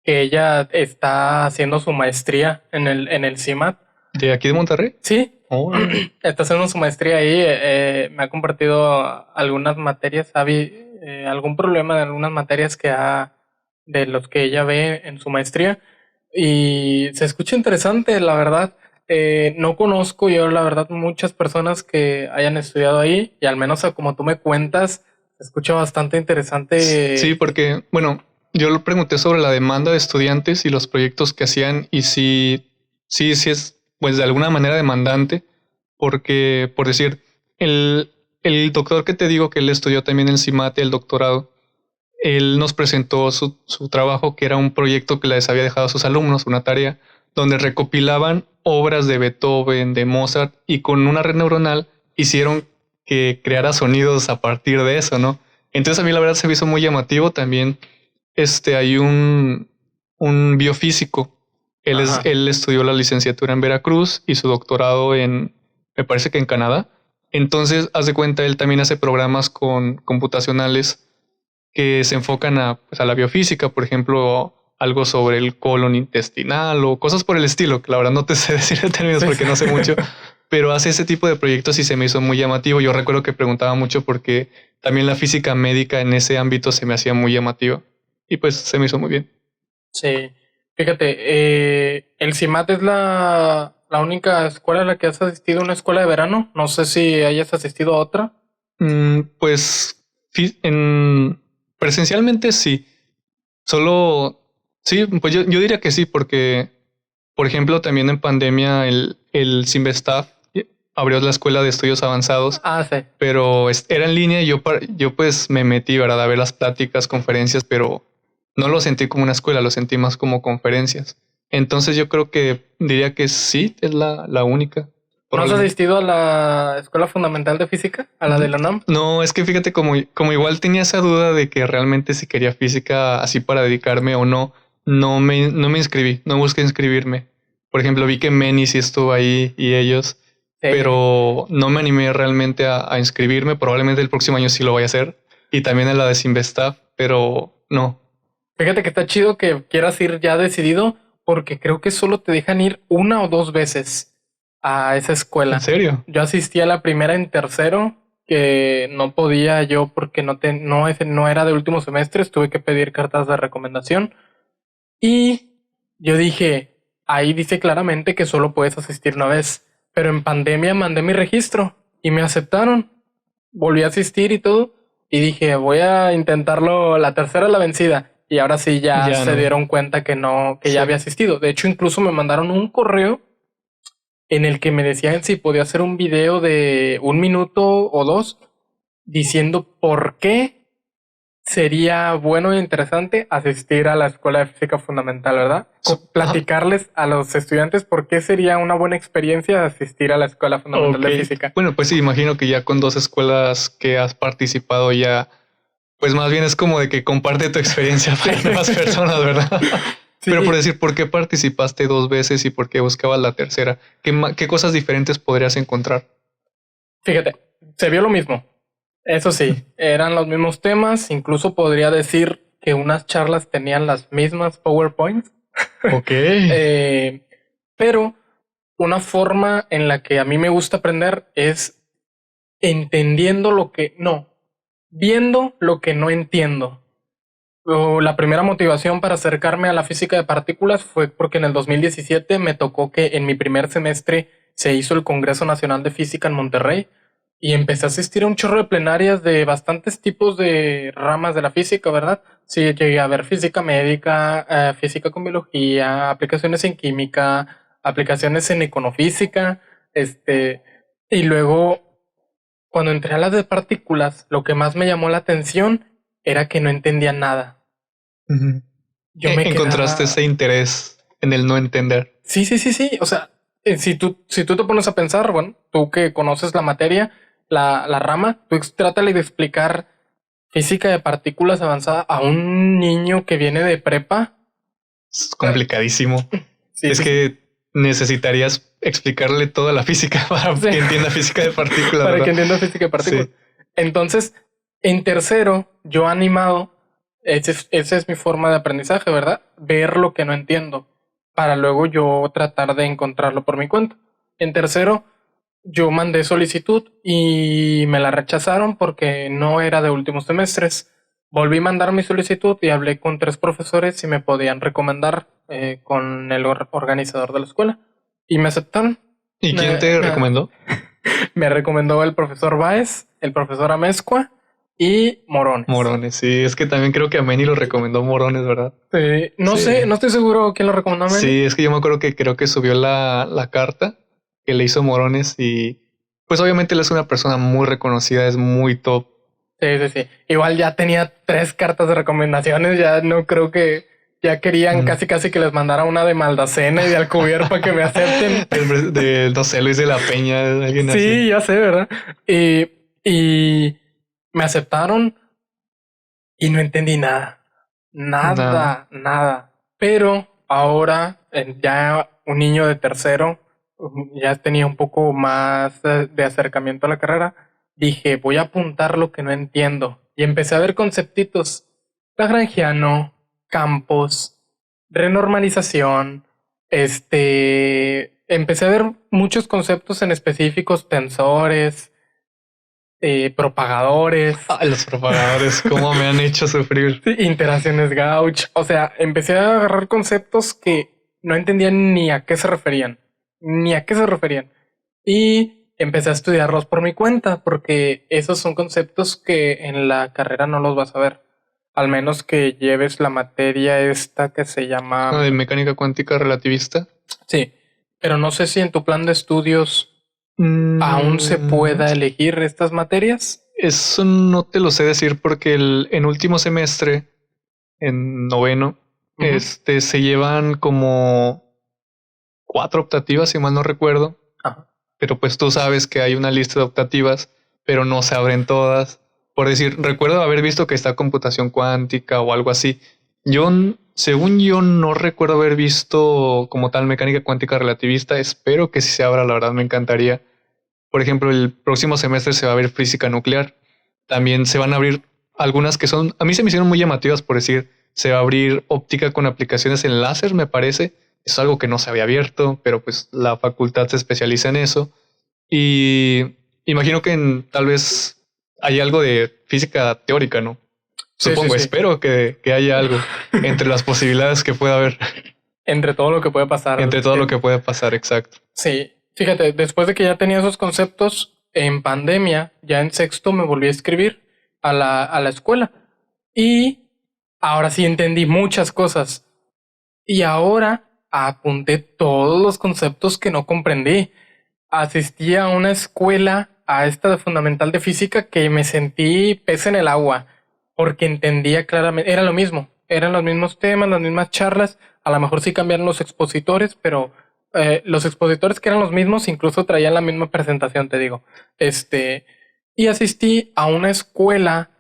que ella está haciendo su maestría en el CIMAT.
¿De aquí de Monterrey?
Sí,
Órale.
está haciendo su maestría ahí. Me ha compartido algunas materias, algún problema de algunas materias de los que ella ve en su maestría. Y se escucha interesante, la verdad. No conozco yo, la verdad, muchas personas que hayan estudiado ahí, y al menos a como tú me cuentas, se escucha bastante
Sí,
interesante.
porque, bueno, yo le pregunté sobre la demanda de estudiantes y los proyectos que hacían y sí es, pues de alguna manera demandante, porque, por decir, el doctor que te digo que él estudió también el CIMAT, el doctorado, él nos presentó su trabajo, que era un proyecto que les había dejado a sus alumnos, una tarea, donde recopilaban obras de Beethoven, de Mozart, y con una red neuronal hicieron que creara sonidos a partir de eso, ¿no? Entonces a mí la verdad se me hizo muy llamativo. También hay un biofísico. Él estudió la licenciatura en Veracruz y su doctorado me parece que en Canadá. Entonces, haz de cuenta, él también hace programas computacionales que se enfocan a la biofísica, por ejemplo, algo sobre el colon intestinal o cosas por el estilo, que la verdad no te sé decir en términos porque no sé mucho, pero hace ese tipo de proyectos y se me hizo muy llamativo. Yo recuerdo que preguntaba mucho porque también la física médica en ese ámbito se me hacía muy llamativa y pues se me hizo muy bien.
Sí, fíjate, el CIMAT es la única escuela a la que has asistido, una escuela de verano. No sé si hayas asistido a otra.
Pues presencialmente sí. Solo, sí, pues yo diría que sí, porque, por ejemplo, también en pandemia el Simvestaff abrió la escuela de estudios avanzados,
Sí.
pero era en línea y yo pues me metí, ¿verdad? A ver las pláticas, conferencias, pero no lo sentí como una escuela, lo sentí más como conferencias. Entonces yo creo que diría que sí, es la única.
¿No has asistido a la Escuela Fundamental de Física? ¿A la de la UNAM?
No, es que fíjate, como igual tenía esa duda de que realmente si quería física así para dedicarme o no, no me inscribí, no busqué inscribirme. Por ejemplo, vi que Meni sí estuvo ahí y ellos, pero no me animé realmente a inscribirme. Probablemente el próximo año sí lo voy a hacer. Y también en la de Simvestaff, pero no.
Fíjate que está chido que quieras ir ya decidido, porque creo que solo te dejan ir 1 o 2 veces a esa escuela.
¿En serio?
Yo asistí a la primera en tercero, que no podía yo porque no era de últimos semestres, tuve que pedir cartas de recomendación. Y yo dije, ahí dice claramente que solo puedes asistir 1 vez, pero en pandemia mandé mi registro y me aceptaron. Volví a asistir y todo, y dije, voy a intentarlo, la tercera la vencida. Y ahora sí ya se dieron cuenta que ya había asistido. De hecho, incluso me mandaron un correo en el que me decían si podía hacer un video de 1 minuto o 2 diciendo por qué sería bueno e interesante asistir a la Escuela de Física Fundamental, ¿verdad? Platicarles a los estudiantes por qué sería una buena experiencia asistir a la Escuela Fundamental de Física.
Bueno, pues sí, imagino que ya con 2 escuelas que has participado ya, pues más bien es como de que comparte tu experiencia para nuevas personas, ¿verdad? Sí. Pero por decir, ¿por qué participaste 2 veces y por qué buscabas la tercera? ¿Qué cosas diferentes podrías encontrar?
Fíjate, se vio lo mismo. Eso sí, eran los mismos temas. Incluso podría decir que unas charlas tenían las mismas PowerPoints.
Ok.
Pero una forma en la que a mí me gusta aprender es viendo lo que no entiendo. La primera motivación para acercarme a la física de partículas fue porque en el 2017 me tocó que en mi primer semestre se hizo el Congreso Nacional de Física en Monterrey y empecé a asistir a un chorro de plenarias de bastantes tipos de ramas de la física, ¿verdad? Sí, llegué a ver física médica, física con biología, aplicaciones en química, aplicaciones en iconofísica, y luego cuando entré a las de partículas, lo que más me llamó la atención era que no entendía nada.
Yo encontraste ese interés en el no entender.
Sí. O sea, si tú te pones a pensar, bueno, tú que conoces la materia, la rama, tú trátale de explicar física de partículas avanzada a un niño que viene de prepa.
Es complicadísimo. Que necesitarías explicarle toda la física para que entienda física de partículas.
Para que entienda física de partículas. Sí. Entonces, en tercero, yo animado, esa es mi forma de aprendizaje, ¿verdad? Ver lo que no entiendo para luego yo tratar de encontrarlo por mi cuenta. En tercero, yo mandé solicitud y me la rechazaron porque no era de últimos semestres. Volví a mandar mi solicitud y hablé con 3 profesores si me podían recomendar con el organizador de la escuela y me aceptaron.
¿Y quién te recomendó?
Me recomendó el profesor Báez, el profesor Amezcua y Morones.
Morones, sí, es que también creo que a Meni lo recomendó Morones, ¿verdad?
Sí, no sé, no estoy seguro quién lo recomendó a Meni.
Sí, es que yo me acuerdo que creo que subió la carta que le hizo Morones y pues obviamente él es una persona muy reconocida, es muy top.
Sí. Igual ya tenía 3 cartas de recomendaciones, ya no creo que ya querían casi que les mandara una de Maldacena y de Alcubierre para que me acepten.
No sé, Luis de la Peña, alguien así.
Sí, ya sé, ¿verdad? Y me aceptaron y no entendí nada. Nada. Pero ahora, ya un niño de tercero, ya tenía un poco más de acercamiento a la carrera. Dije, voy a apuntar lo que no entiendo. Y empecé a ver conceptitos. Lagrangiano, campos, renormalización. Empecé a ver muchos conceptos en específicos, tensores, propagadores.
Los propagadores, cómo me han hecho sufrir.
Sí, interacciones Gauch. O sea, empecé a agarrar conceptos que no entendía ni a qué se referían. Y empecé a estudiarlos por mi cuenta, porque esos son conceptos que en la carrera no los vas a ver. Al menos que lleves la materia esta que se llama...
De mecánica cuántica relativista.
Sí, pero no sé si en tu plan de estudios aún se pueda elegir estas materias.
Eso no te lo sé decir porque en último semestre, en noveno, se llevan como 4 optativas, si mal no recuerdo.
Ajá.
Pero pues tú sabes que hay una lista de optativas, pero no se abren todas. Por decir, recuerdo haber visto que está computación cuántica o algo así. Según yo, no recuerdo haber visto como tal mecánica cuántica relativista. Espero que sí se abra, la verdad me encantaría. Por ejemplo, el próximo semestre se va a ver física nuclear. También se van a abrir algunas que son, a mí se me hicieron muy llamativas, por decir, se va a abrir óptica con aplicaciones en láser, me parece. Es algo que no se había abierto, pero pues la facultad se especializa en eso. Y imagino que tal vez hay algo de física teórica, ¿no? Supongo,
Sí.
espero que haya algo entre las posibilidades que pueda haber.
Entre todo lo que puede pasar.
Entre todo lo que puede pasar, exacto.
Sí, fíjate, después de que ya tenía esos conceptos, en pandemia, ya en sexto me volví a escribir a la escuela. Y ahora sí entendí muchas cosas. Y ahora apunté todos los conceptos que no comprendí. Asistí a una escuela, a esta de fundamental de física, que me sentí pez en el agua, porque entendía claramente, era lo mismo, eran los mismos temas, las mismas charlas, a lo mejor sí cambiaron los expositores, pero los expositores que eran los mismos incluso traían la misma presentación, te digo. Y asistí a una escuela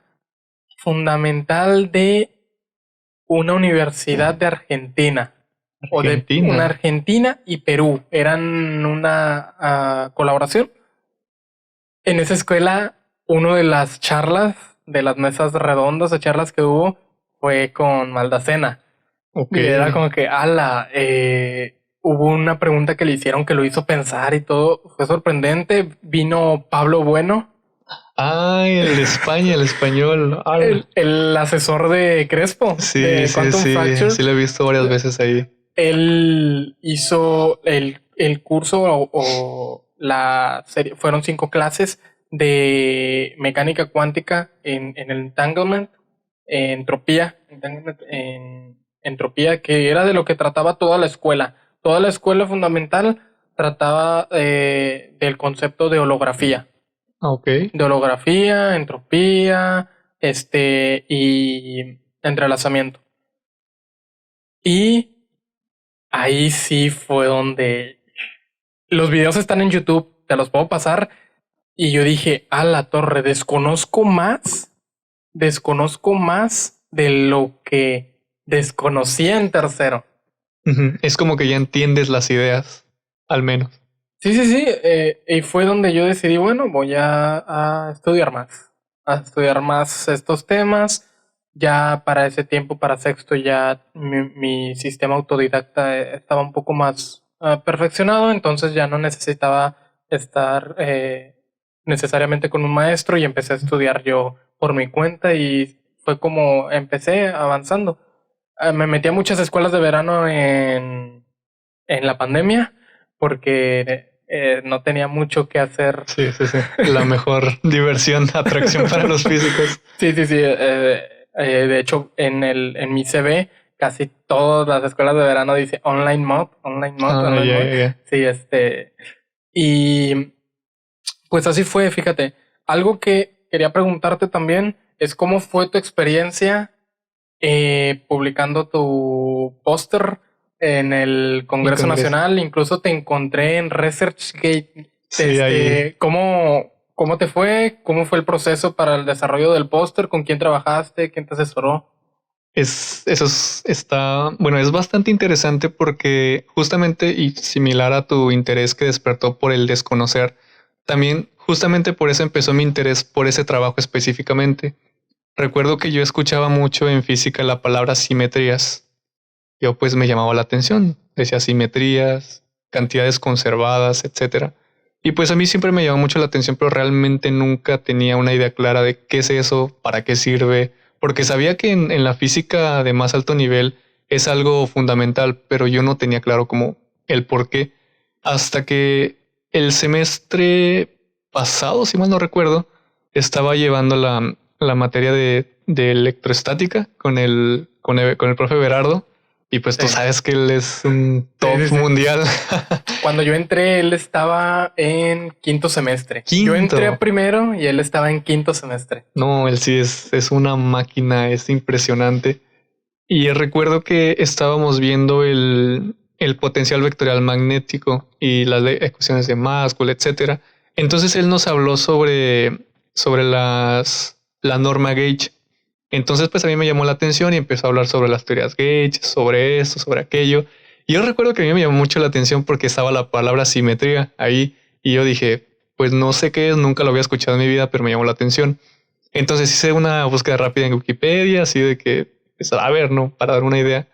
fundamental de una universidad de Argentina. O de una Argentina y Perú. Eran una colaboración. En esa escuela, una de las charlas, de las mesas redondas de charlas que hubo, fue con Maldacena.
Okay.
Y era como que, hubo una pregunta que le hicieron que lo hizo pensar y todo. Fue sorprendente. Vino Pablo Bueno.
El de España, el español.
El asesor de Crespo.
Sí,
de Quantum Fracture.
Sí lo he visto varias veces ahí.
Él hizo el curso o la serie, fueron 5 clases de mecánica cuántica en el entanglement, entropía, entropía, que era de lo que trataba toda la escuela. Toda la escuela fundamental trataba del concepto de holografía.
Okay.
De holografía, entropía, y entrelazamiento. Y ahí sí fue donde los videos están en YouTube, te los puedo pasar. Y yo dije, a la torre, desconozco más de lo que desconocía en tercero.
Es como que ya entiendes las ideas, al menos.
Sí. Y fue donde yo decidí, bueno, voy a estudiar más estos temas. Ya para ese tiempo, para sexto, ya mi sistema autodidacta estaba un poco más perfeccionado, entonces ya no necesitaba estar necesariamente con un maestro y empecé a estudiar yo por mi cuenta y fue como empecé avanzando. Me metí a muchas escuelas de verano en la pandemia porque no tenía mucho que hacer.
Sí. La mejor diversión, atracción para los físicos.
Sí. De hecho, en mi CV, casi todas las escuelas de verano dice online mod.
Yeah.
Sí, y pues así fue, fíjate. Algo que quería preguntarte también es cómo fue tu experiencia publicando tu póster en el
El
Congreso
Congreso.
Nacional. Incluso te encontré en ResearchGate.
Sí, ahí.
¿Cómo te fue? ¿Cómo fue el proceso para el desarrollo del póster? ¿Con quién trabajaste? ¿Quién te asesoró?
Bueno, es bastante interesante porque justamente y similar a tu interés que despertó por el desconocer, también justamente por eso empezó mi interés por ese trabajo específicamente. Recuerdo que yo escuchaba mucho en física la palabra simetrías. Yo pues me llamaba la atención, decía simetrías, cantidades conservadas, etcétera. Y pues a mí siempre me llamó mucho la atención, pero realmente nunca tenía una idea clara de qué es eso, para qué sirve, porque sabía que en la física de más alto nivel es algo fundamental, pero yo no tenía claro como el por qué. Hasta que el semestre pasado, si mal no recuerdo, estaba llevando la materia de electroestática con el profe Berardo. Y pues tú
Sí.
sabes que él es un top
Sí, sí, sí.
mundial.
Cuando yo entré, él estaba en quinto semestre. Yo entré a
Quinto.
primero y él estaba en quinto semestre.
No, él sí es una máquina, es impresionante. Y recuerdo que estábamos viendo el potencial vectorial magnético y las ecuaciones de Maxwell, etcétera. Entonces él nos habló sobre la norma Gauge. Entonces pues a mí me llamó la atención y empezó a hablar sobre las teorías Gauge, sobre esto, sobre aquello. Y yo recuerdo que a mí me llamó mucho la atención porque estaba la palabra simetría ahí y yo dije, pues no sé qué es, nunca lo había escuchado en mi vida, pero me llamó la atención. Entonces hice una búsqueda rápida en Wikipedia, así de que, pues, a ver, ¿no? Para dar una idea.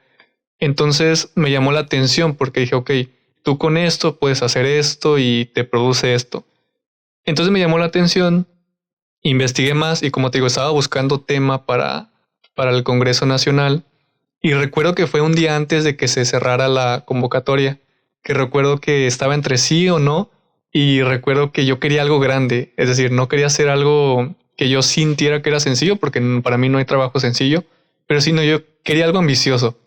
Entonces me llamó la atención porque dije, ok, tú con esto puedes hacer esto y te produce esto. Entonces me llamó la atención, investigué más y como te digo, estaba buscando tema para el Congreso Nacional y recuerdo que fue un día antes de que se cerrara la convocatoria, que recuerdo que estaba entre sí o no y recuerdo que yo quería algo grande, es decir, no quería hacer algo que yo sintiera que era sencillo, porque para mí no hay trabajo sencillo, pero sino yo quería algo ambicioso.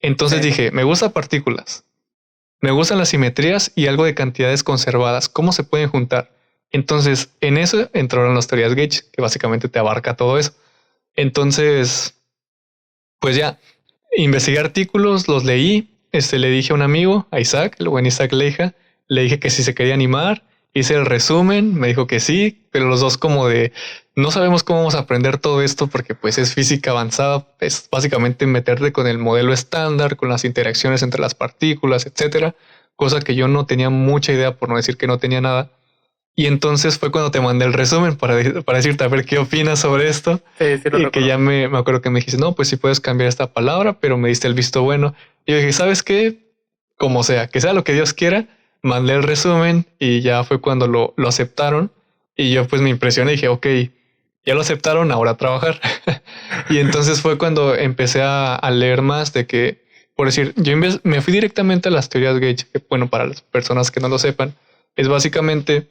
Entonces
Sí.
dije, me gustan partículas, me gustan las simetrías y algo de cantidades conservadas. ¿Cómo se pueden juntar? Entonces, en eso entraron las teorías Gauge, que básicamente te abarca todo eso. Entonces, pues ya, investigué artículos, los leí, le dije a un amigo, a Isaac, el buen Isaac Leija, le dije que si se quería animar, hice el resumen, me dijo que sí, pero los dos como de, no sabemos cómo vamos a aprender todo esto porque pues es física avanzada, es básicamente meterte con el modelo estándar, con las interacciones entre las partículas, etcétera, cosa que yo no tenía mucha idea, por no decir que no tenía nada. Y entonces fue cuando te mandé el resumen para decirte a ver qué opinas sobre esto.
Sí, sí lo
Y que
recuerdo.
ya me acuerdo que me dijiste, no, pues sí puedes cambiar esta palabra, pero me diste el visto bueno. Y yo dije, ¿sabes qué? Como sea, que sea lo que Dios quiera, mandé el resumen y ya fue cuando lo aceptaron. Y yo pues me impresioné y dije, ok, ya lo aceptaron, ahora a trabajar. Y entonces fue cuando empecé a leer más de que, por decir, me fui directamente a las teorías Gauge, que bueno, para las personas que no lo sepan, es básicamente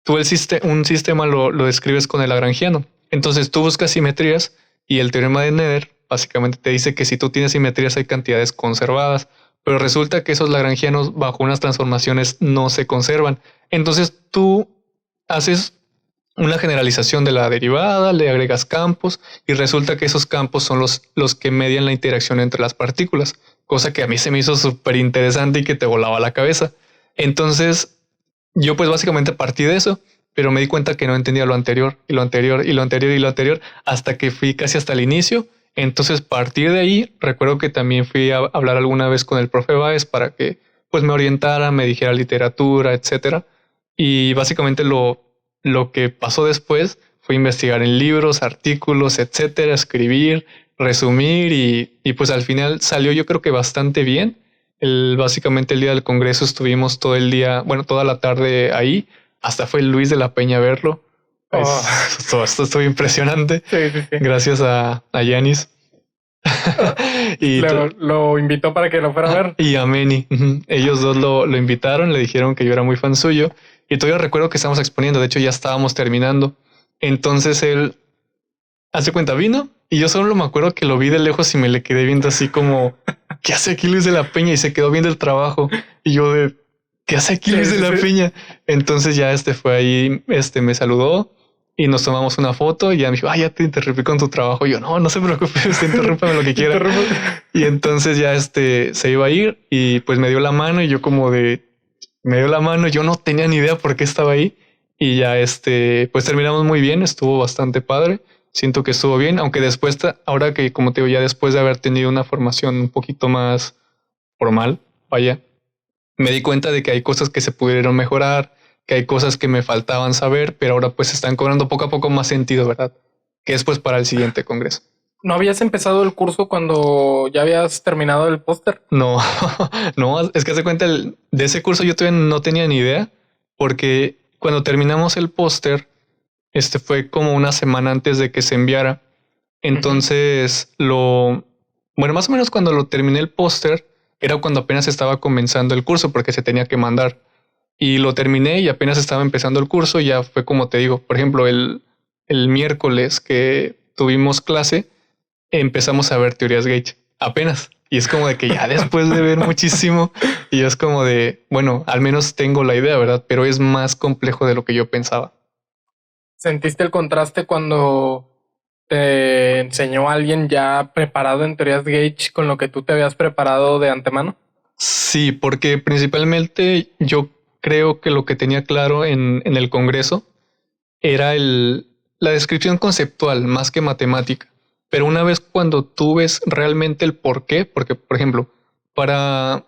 tú un sistema lo describes con el lagrangiano. Entonces tú buscas simetrías y el teorema de Nether básicamente te dice que si tú tienes simetrías hay cantidades conservadas, pero resulta que esos lagrangianos bajo unas transformaciones no se conservan. Entonces tú haces una generalización de la derivada, le agregas campos y resulta que esos campos son los que median la interacción entre las partículas, cosa que a mí se me hizo súper interesante y que te volaba la cabeza. Entonces yo pues básicamente partí de eso, pero me di cuenta que no entendía lo anterior y lo anterior y lo anterior y lo anterior hasta que fui casi hasta el inicio. Entonces, partir de ahí, recuerdo que también fui a hablar alguna vez con el profe Báez para que pues me orientara, me dijera literatura, etcétera. Y básicamente lo que pasó después fue investigar en libros, artículos, etcétera, escribir, resumir y pues al final salió yo creo que bastante bien. Básicamente el día del congreso estuvimos todo el día, bueno, toda la tarde ahí. Hasta fue Luis de la Peña a verlo.
Oh,
Esto estuvo impresionante.
sí, sí, sí.
Gracias a Yanis. y,
Lo invitó para que lo fuera a ver.
y a Meni. Ellos dos lo invitaron, le dijeron que yo era muy fan suyo. Y todavía recuerdo que estábamos exponiendo, de hecho ya estábamos terminando. Entonces él, hace cuenta, vino y yo solo me acuerdo que lo vi de lejos y me le quedé viendo así como, ¿qué hace aquí Luis de la Peña? Y se quedó viendo el trabajo. Y yo de, ¿qué hace aquí Luis de la Peña? Entonces ya fue ahí, me saludó y nos tomamos una foto y ya me dijo, ya te interrumpí con tu trabajo. Y yo, no se preocupe, usted interrúmpame lo que quiera. Y entonces ya se iba a ir y pues me dio la mano y yo me dio la mano, yo no tenía ni idea por qué estaba ahí y ya pues terminamos muy bien, estuvo bastante padre. Siento que estuvo bien, aunque después, ahora que como te digo, ya después de haber tenido una formación un poquito más formal, vaya, me di cuenta de que hay cosas que se pudieron mejorar, que hay cosas que me faltaban saber, pero ahora pues están cobrando poco a poco más sentido, ¿verdad? Que es pues para el siguiente congreso.
¿No habías empezado el curso cuando ya habías terminado el póster?
No, no, es que hace cuenta de ese curso yo todavía no tenía ni idea, porque cuando terminamos el póster, fue como una semana antes de que se enviara. Entonces bueno, más o menos cuando lo terminé el póster, era cuando apenas estaba comenzando el curso porque se tenía que mandar. Y lo terminé y apenas estaba empezando el curso. Y ya fue como te digo, por ejemplo, el miércoles que tuvimos clase, empezamos a ver teorías Gage apenas. Y es como de que ya después de ver muchísimo, y es como de, bueno, al menos tengo la idea, ¿verdad? Pero es más complejo de lo que yo pensaba.
¿Sentiste el contraste cuando te enseñó alguien ya preparado en teorías Gage con lo que tú te habías preparado de antemano?
Sí, porque principalmente yo creo que lo que tenía claro en el Congreso era la descripción conceptual más que matemática. Pero una vez cuando tú ves realmente el por qué, porque por ejemplo, para,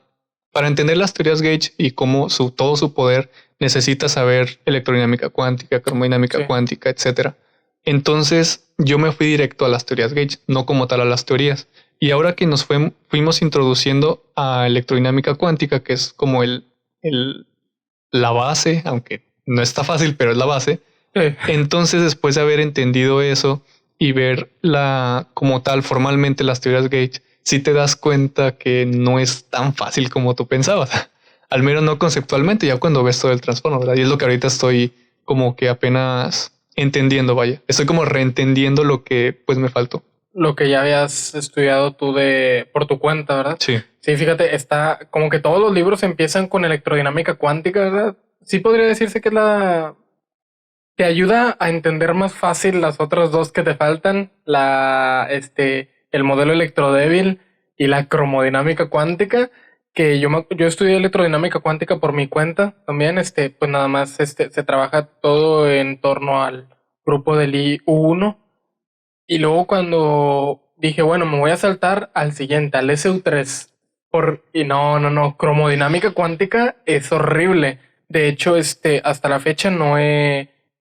para entender las teorías Gage y cómo todo su poder, necesitas saber electrodinámica cuántica, cromodinámica cuántica, etcétera. Entonces yo me fui directo a las teorías Gage, no como tal a las teorías. Y ahora que fuimos introduciendo a electrodinámica cuántica, que es como la base, aunque no está fácil, pero es la base. Entonces, después de haber entendido eso y ver como tal formalmente las teorías Gage, sí te das cuenta que no es tan fácil como tú pensabas. Al menos no conceptualmente, ya cuando ves todo el trasfondo, ¿verdad? Y es lo que ahorita estoy como que apenas entendiendo, vaya. Estoy como reentendiendo lo que pues me faltó.
Lo que ya habías estudiado tú por tu cuenta, ¿verdad?
Sí.
Sí, fíjate, está como que todos los libros empiezan con electrodinámica cuántica, ¿verdad? Sí podría decirse que te ayuda a entender más fácil las otras dos que te faltan, el modelo electrodébil y la cromodinámica cuántica, que yo estudié electrodinámica cuántica por mi cuenta también, pues nada más se trabaja todo en torno al grupo del IU1. Y luego cuando dije, bueno, me voy a saltar al siguiente, al SU3. Y no, cromodinámica cuántica es horrible. De hecho, hasta la fecha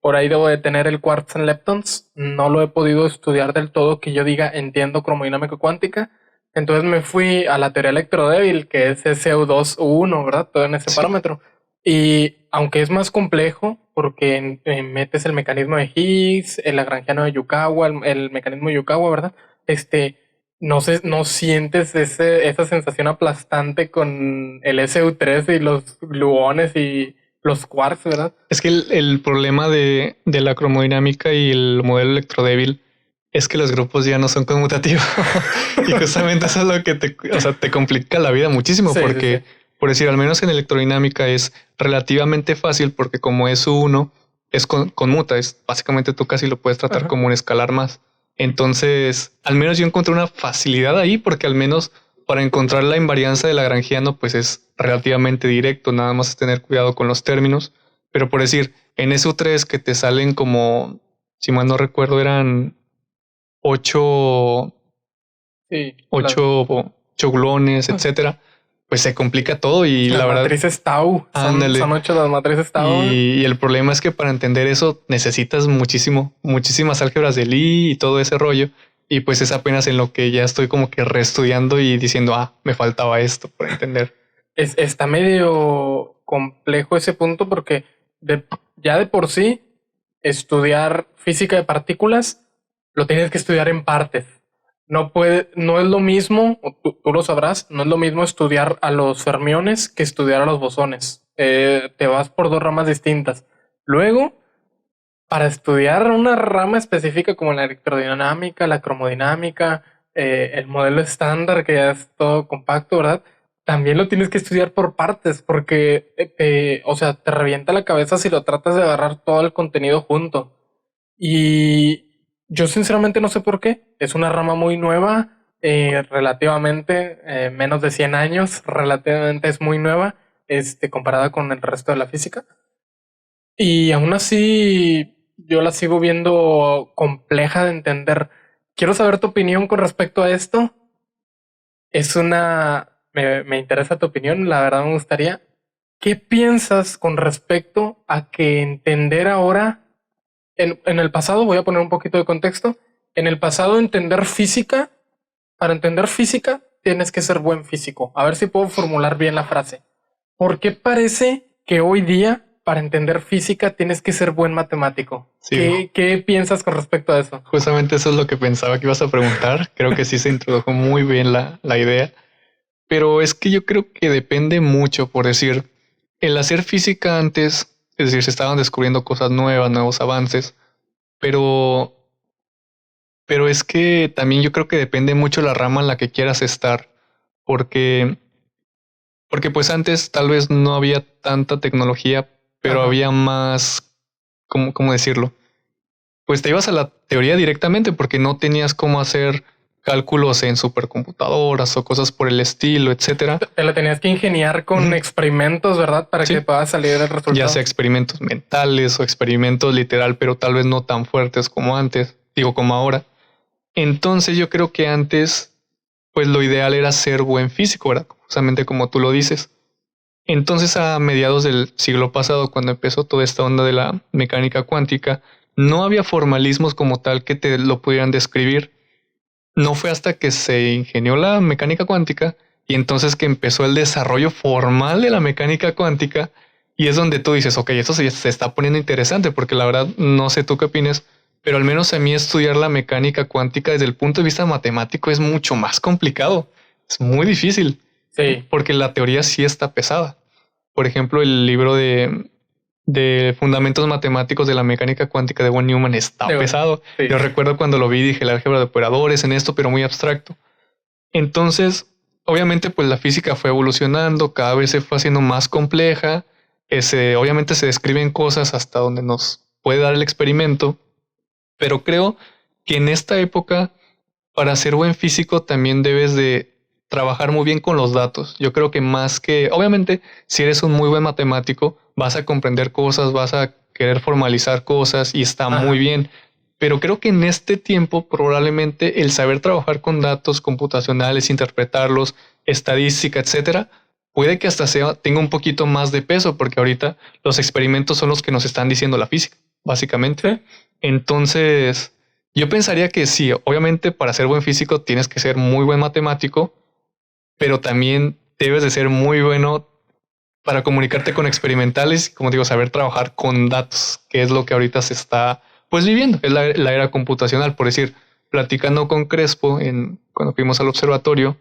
por ahí debo de tener el Quarks and Leptons. No lo he podido estudiar del todo que yo diga entiendo cromodinámica cuántica. Entonces me fui a la teoría electrodébil, que es SU2U1, ¿verdad? Todo en ese parámetro. Y aunque es más complejo, porque metes el mecanismo de Higgs, el lagrangiano de Yukawa, el mecanismo de Yukawa, ¿verdad? No sientes esa sensación aplastante con el SU3 y los gluones y los quarks, ¿verdad?
Es que el problema de la cromodinámica y el modelo electrodébil es que los grupos ya no son conmutativos. Y justamente eso es lo que te complica la vida muchísimo, sí, porque, sí. Por decir, al menos en electrodinámica es relativamente fácil porque como es U1, es conmuta, básicamente tú casi lo puedes tratar como un escalar más. Entonces, al menos yo encontré una facilidad ahí porque al menos para encontrar la invarianza de Lagrangiano pues es relativamente directo, nada más es tener cuidado con los términos. Pero por decir, en SU3 que te salen como, si mal no recuerdo, eran 8 gluones, etcétera, pues se complica todo y la verdad...
Las matrices Tau, son 8 las matrices Tau.
Y el problema es que para entender eso necesitas muchísimas álgebras de Lie y todo ese rollo. Y pues es apenas en lo que ya estoy como que reestudiando y diciendo, me faltaba esto para entender.
Está medio complejo ese punto porque ya de por sí estudiar física de partículas lo tienes que estudiar en partes. No es lo mismo, tú lo sabrás, no es lo mismo estudiar a los fermiones que estudiar a los bosones. Te vas por dos ramas distintas. Luego, para estudiar una rama específica como la electrodinámica, la cromodinámica, el modelo estándar, que ya es todo compacto, ¿verdad? También lo tienes que estudiar por partes, porque te revienta la cabeza si lo tratas de agarrar todo el contenido junto. Y yo sinceramente no sé por qué. Es una rama muy nueva, relativamente, menos de 100 años, relativamente es muy nueva, comparada con el resto de la física. Y aún así, yo la sigo viendo compleja de entender. Quiero saber tu opinión con respecto a esto. Me interesa tu opinión, la verdad me gustaría. ¿Qué piensas con respecto a que entender ahora, en el pasado, voy a poner un poquito de contexto, en el pasado entender física, para entender física tienes que ser buen físico? A ver si puedo formular bien la frase. ¿Por qué parece que hoy día para entender física tienes que ser buen matemático?
Sí,
¿Qué piensas con respecto a eso?
justamente eso es lo que pensaba que ibas a preguntar. Creo que sí se introdujo muy bien la idea. Pero es que yo creo que depende mucho, por decir, el hacer física antes, es decir, se estaban descubriendo cosas nuevas, nuevos avances, pero, pero es que también yo creo que depende mucho la rama en la que quieras estar, porque, porque pues antes tal vez no había tanta tecnología, pero
Ajá.
había más, ¿cómo decirlo? Pues te ibas a la teoría directamente porque no tenías cómo hacer cálculos en supercomputadoras o cosas por el estilo, etcétera.
Te la tenías que ingeniar con
Ujú.
experimentos, ¿verdad? Para que
Sí,
pueda salir el
ya
resultado.
sea experimentos mentales o experimentos literal, pero tal vez no tan fuertes como antes, digo como ahora. Entonces yo creo que antes, pues lo ideal era ser buen físico, ¿verdad? Justamente como tú lo dices. Entonces a mediados del siglo pasado, cuando empezó toda esta onda de la mecánica cuántica, no había formalismos como tal que te lo pudieran describir. No fue hasta que se ingenió la mecánica cuántica y entonces que empezó el desarrollo formal de la mecánica cuántica y es donde tú dices, ok, esto se está poniendo interesante porque la verdad no sé tú qué opinas, pero al menos a mí estudiar la mecánica cuántica desde el punto de vista matemático es mucho más complicado, es muy difícil
Sí,
porque la teoría sí está pesada. Por ejemplo, el libro de Fundamentos Matemáticos de la Mecánica Cuántica de von Neumann está pesado.
sí.
Yo recuerdo cuando lo vi, dije, el álgebra de operadores en esto, pero muy abstracto. Entonces, obviamente, pues la física fue evolucionando, cada vez se fue haciendo más compleja. Obviamente se describen cosas hasta donde nos puede dar el experimento, pero creo que en esta época, para ser buen físico, también debes de trabajar muy bien con los datos. Yo creo que más que, obviamente, si eres un muy buen matemático, vas a comprender cosas, vas a querer formalizar cosas y está muy
Ajá.
bien. Pero creo que en este tiempo probablemente el saber trabajar con datos computacionales, interpretarlos, estadística, etcétera, puede que hasta tenga un poquito más de peso, porque ahorita los experimentos son los que nos están diciendo la física, básicamente.
Sí.
Entonces, yo pensaría que sí, obviamente para ser buen físico tienes que ser muy buen matemático, pero también debes de ser muy bueno para comunicarte con experimentales, como digo, saber trabajar con datos, que es lo que ahorita se está pues viviendo, es la era computacional. Por decir, platicando con Crespo cuando fuimos al observatorio,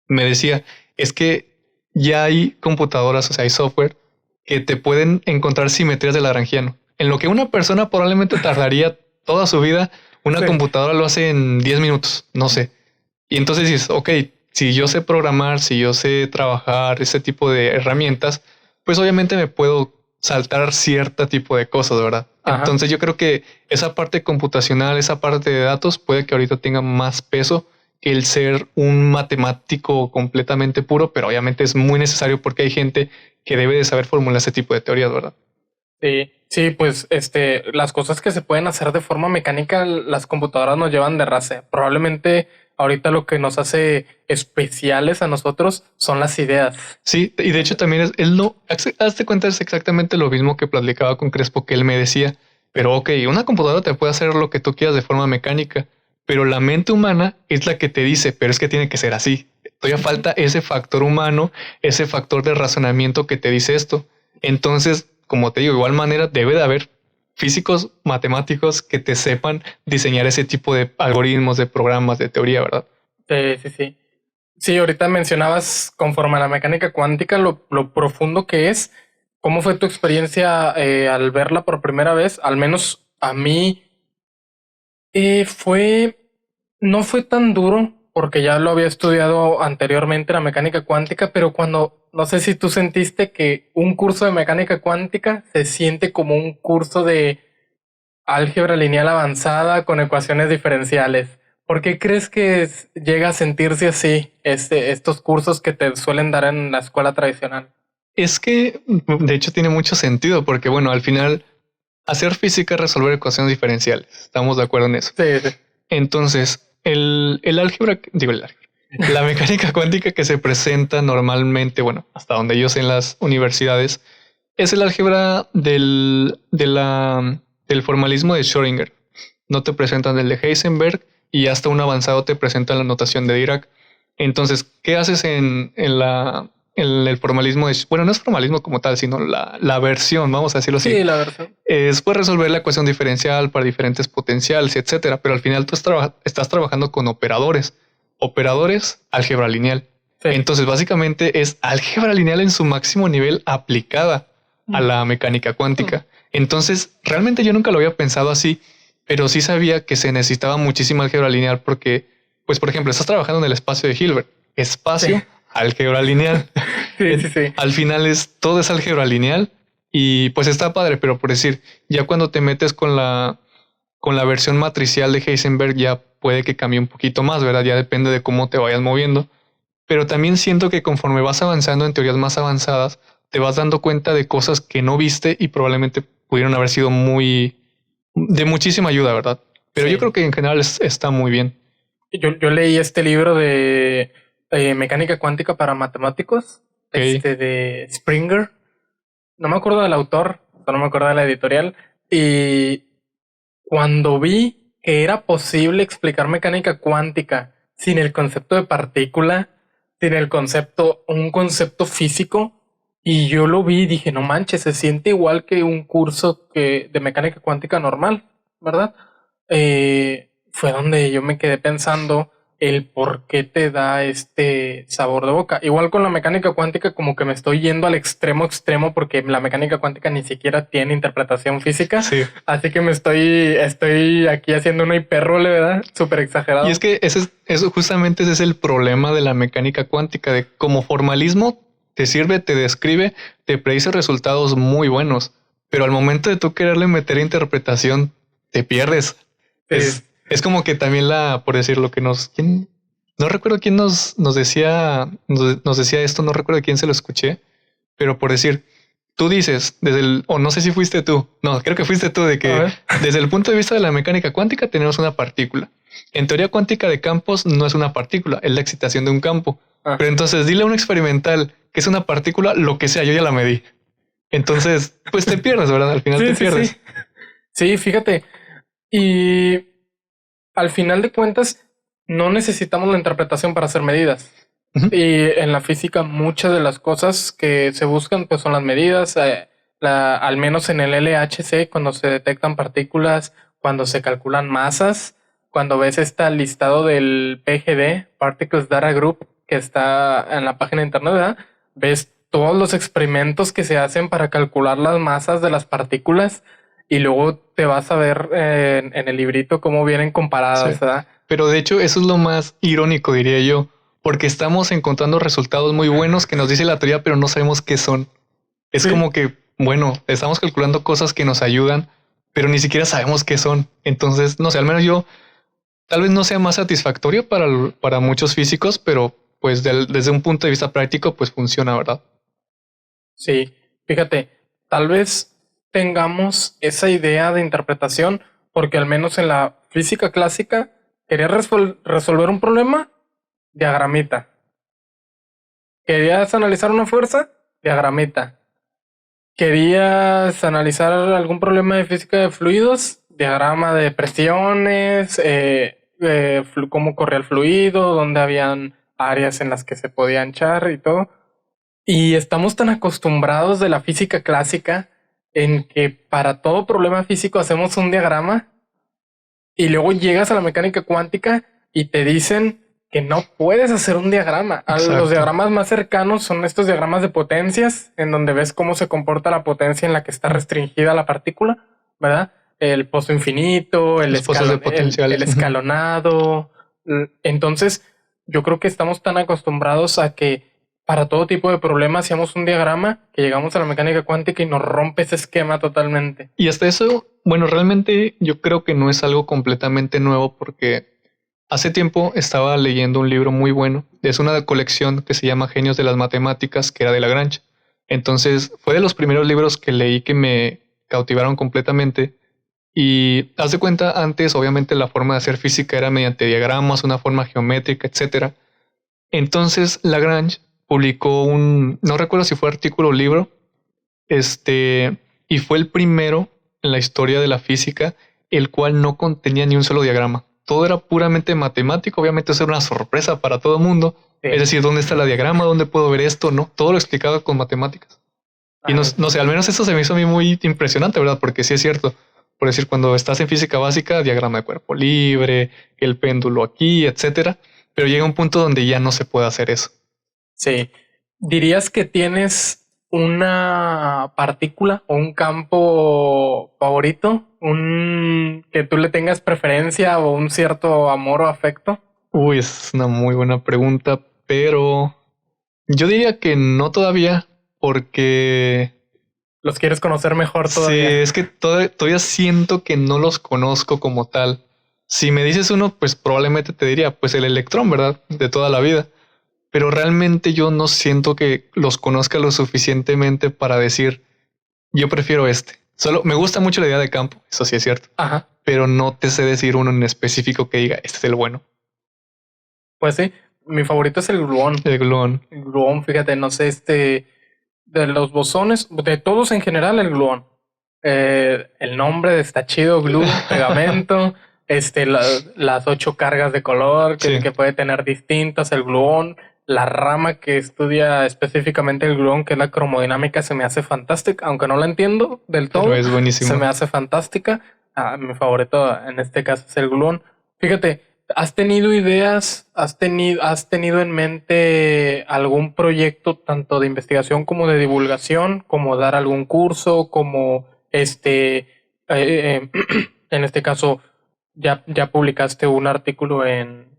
me decía, es que ya hay computadoras, o sea, hay software que te pueden encontrar simetrías de Lagrangiano. En lo que una persona probablemente tardaría toda su vida, una
Sí.
computadora lo hace en 10 minutos, no sé. Y entonces dices, ok, si yo sé programar, si yo sé trabajar ese tipo de herramientas, pues obviamente me puedo saltar cierto tipo de cosas, ¿verdad?
Ajá.
Entonces yo creo que esa parte computacional, esa parte de datos puede que ahorita tenga más peso que el ser un matemático completamente puro, pero obviamente es muy necesario porque hay gente que debe de saber formular ese tipo de teorías, ¿verdad?
Sí, sí, pues las cosas que se pueden hacer de forma mecánica, las computadoras nos llevan de raza. Probablemente ahorita lo que nos hace especiales a nosotros son las ideas.
Sí, y de hecho también hazte cuenta, es exactamente lo mismo que platicaba con Crespo, que él me decía, pero ok, una computadora te puede hacer lo que tú quieras de forma mecánica, pero la mente humana es la que te dice, pero es que tiene que ser así. Todavía falta ese factor humano, ese factor de razonamiento que te dice esto. Entonces, como te digo, de igual manera debe de haber físicos, matemáticos que te sepan diseñar ese tipo de algoritmos, de programas, de teoría, ¿verdad?
Sí, sí, sí. Sí, ahorita mencionabas conforme a la mecánica cuántica lo profundo que es. ¿Cómo fue tu experiencia al verla por primera vez? Al menos a mí no fue tan duro porque ya lo había estudiado anteriormente la mecánica cuántica, pero no sé si tú sentiste que un curso de mecánica cuántica se siente como un curso álgebra lineal avanzada con ecuaciones diferenciales. ¿Por qué crees que llega a sentirse así estos cursos que te suelen dar en la escuela tradicional?
Es que, de hecho, tiene mucho sentido porque, bueno, al final, hacer física es resolver ecuaciones diferenciales. Estamos de acuerdo en eso.
Sí, sí.
Entonces, el álgebra, digo, el álgebra, la mecánica cuántica que se presenta normalmente, bueno, hasta donde yo sé en las universidades, es el álgebra del formalismo de Schrödinger. No te presentan el de Heisenberg y hasta un avanzado te presentan la notación de Dirac. Entonces, ¿qué haces en el formalismo de, bueno, no es formalismo como tal, sino la versión, vamos a decirlo así?
Sí, la verdad.
Es pues resolver la ecuación diferencial para diferentes potenciales, etcétera. Pero al final tú estás trabajando con operadores, álgebra lineal.
Sí.
Entonces, básicamente es álgebra lineal en su máximo nivel aplicada a la mecánica cuántica. Entonces, realmente yo nunca lo había pensado así, pero sí sabía que se necesitaba muchísima álgebra lineal porque, pues, por ejemplo, estás trabajando en el espacio de Hilbert. Espacio,
Sí.
álgebra lineal.
Sí.
Al final todo es álgebra lineal y pues está padre, pero por decir, ya cuando te metes con la versión matricial de Heisenberg ya puede que cambie un poquito más, ¿verdad? Ya depende de cómo te vayas moviendo. Pero también siento que conforme vas avanzando en teorías más avanzadas, te vas dando cuenta de cosas que no viste y probablemente pudieron haber sido de muchísima ayuda, ¿verdad? Pero
Sí.
yo creo que en general está muy bien.
Yo leí este libro de mecánica cuántica para matemáticos,
Okay.
de Springer. No me acuerdo del autor, no me acuerdo de la editorial. Y cuando vi que era posible explicar mecánica cuántica sin el concepto de partícula, sin un concepto físico, y yo lo vi y dije, no manches, se siente igual que un curso de mecánica cuántica normal, ¿verdad? Fue donde yo me quedé pensando el por qué te da este sabor de boca. Igual con la mecánica cuántica, como que me estoy yendo al extremo porque la mecánica cuántica ni siquiera tiene interpretación física.
Sí.
Así que estoy aquí haciendo una hipérbole, ¿verdad? Súper exagerado.
Y es que justamente ese es el problema de la mecánica cuántica, de como formalismo te sirve, te describe, te predice resultados muy buenos, pero al momento de tú quererle meter interpretación, te pierdes.
Sí.
Es como que también por decir lo que no recuerdo quién nos decía esto, no recuerdo quién se lo escuché, pero por decir, tú dices, o no sé si fuiste tú, no, creo que fuiste tú, de que desde el punto de vista de la mecánica cuántica tenemos una partícula. En teoría cuántica de campos no es una partícula, es la excitación de un campo. Pero entonces dile a un experimental que es una partícula, lo que sea, yo ya la medí. Entonces, pues te pierdes, ¿verdad? Al final te pierdes.
Sí, fíjate. Y al final de cuentas, no necesitamos la interpretación para hacer medidas. Y en la física, muchas de las cosas que se buscan pues son las medidas. Al menos en el LHC, cuando se detectan partículas, cuando se calculan masas, cuando ves este listado del PGD, Particles Data Group, que está en la página de internet, ¿verdad? Ves todos los experimentos que se hacen para calcular las masas de las partículas y luego te vas a ver en el librito cómo vienen comparadas,
sí.
¿verdad?
Pero de hecho eso es lo más irónico, diría yo, porque estamos encontrando resultados muy buenos que nos dice la teoría, pero no sabemos qué son. Es como que, bueno, estamos calculando cosas que nos ayudan, pero ni siquiera sabemos qué son. Entonces, no sé, al menos yo, tal vez no sea más satisfactorio para muchos físicos, pero pues desde un punto de vista práctico, pues funciona, ¿verdad?
Sí, fíjate, tal vez tengamos esa idea de interpretación porque al menos en la física clásica querías resolver un problema, diagramita. Querías analizar una fuerza, diagramita. Querías analizar algún problema de física de fluidos, diagrama de presiones, cómo corría el fluido, dónde habían áreas en las que se podía anchar y todo. Y estamos tan acostumbrados de la física clásica en que para todo problema físico hacemos un diagrama y luego llegas a la mecánica cuántica y te dicen que no puedes hacer un diagrama. Los diagramas más cercanos son estos diagramas de potencias, en donde ves cómo se comporta la potencia en la que está restringida la partícula, ¿verdad? El pozo infinito, el escalonado. Entonces, yo creo que estamos tan acostumbrados a que para todo tipo de problemas hacemos un diagrama que llegamos a la mecánica cuántica y nos rompe ese esquema totalmente.
Y hasta eso, bueno, realmente yo creo que no es algo completamente nuevo porque hace tiempo estaba leyendo un libro muy bueno. Es una colección que se llama Genios de las Matemáticas, que era de Lagrange. Entonces, fue de los primeros libros que leí que me cautivaron completamente. Y haz de cuenta, antes obviamente la forma de hacer física era mediante diagramas, una forma geométrica, etcétera. Entonces, Lagrange publicó no recuerdo si fue artículo o libro, y fue el primero en la historia de la física, el cual no contenía ni un solo diagrama. Todo era puramente matemático, obviamente eso era una sorpresa para todo el mundo.
Sí.
Es decir, ¿dónde está el diagrama? ¿Dónde puedo ver esto? No, todo lo explicaba con matemáticas. Y no sé, al menos eso se me hizo a mí muy impresionante, ¿verdad? Porque sí es cierto. Por decir, cuando estás en física básica, diagrama de cuerpo libre, el péndulo aquí, etcétera. Pero llega un punto donde ya no se puede hacer eso.
Sí. ¿Dirías que tienes una partícula o un campo favorito? ¿Un que tú le tengas preferencia o un cierto amor o afecto?
Uy, es una muy buena pregunta, pero yo diría que no todavía, porque
¿Los quieres conocer mejor
sí,
todavía?
es que todavía siento que no los conozco como tal. Si me dices uno, pues probablemente te diría, pues el electrón, ¿verdad? De toda la vida. Pero realmente yo no siento que los conozca lo suficientemente para decir, yo prefiero este. Solo me gusta mucho la idea de campo, eso sí es cierto.
Ajá.
Pero no te sé decir uno en específico que diga, este es el bueno.
Pues sí, mi favorito es el gluón.
El gluón.
El gluón, fíjate, no sé, de los bosones, de todos en general, el gluón. El nombre está chido, glue, pegamento, las 8 cargas de color
Sí.
que puede tener distintas, el gluón, la rama que estudia específicamente el gluón, que es la cromodinámica, se me hace fantástica, aunque no la entiendo del todo,
Pero es buenísimo.
se me hace fantástica. Mi favorito en este caso es el gluón. Fíjate, ¿has tenido ideas? ¿Has tenido en mente algún proyecto tanto de investigación como de divulgación, como dar algún curso, como en este caso ya publicaste un artículo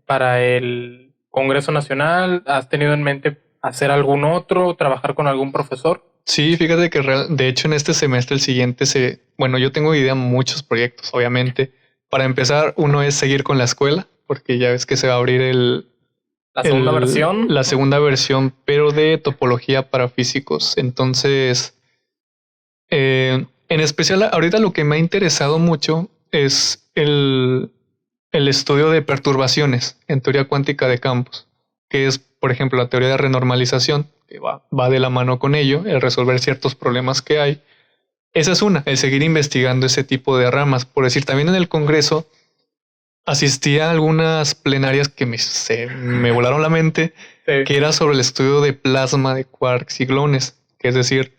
para el Congreso Nacional? ¿Has tenido en mente hacer algún otro, trabajar con algún profesor?
Sí, fíjate que de hecho en este semestre, el siguiente, bueno, yo tengo idea muchos proyectos, obviamente. Para empezar, uno es seguir con la escuela, porque ya ves que se va a abrir
La segunda versión.
la segunda versión, pero de topología para físicos. Entonces, en especial, ahorita lo que me ha interesado mucho es el estudio de perturbaciones en teoría cuántica de campos, que es, por ejemplo, la teoría de renormalización, que va de la mano con ello, el resolver ciertos problemas que hay. Esa es una, el seguir investigando ese tipo de ramas. Por decir, también en el Congreso asistí a algunas plenarias que me volaron la mente,
Sí.
que era sobre el estudio de plasma de quarks y gluones, que es decir,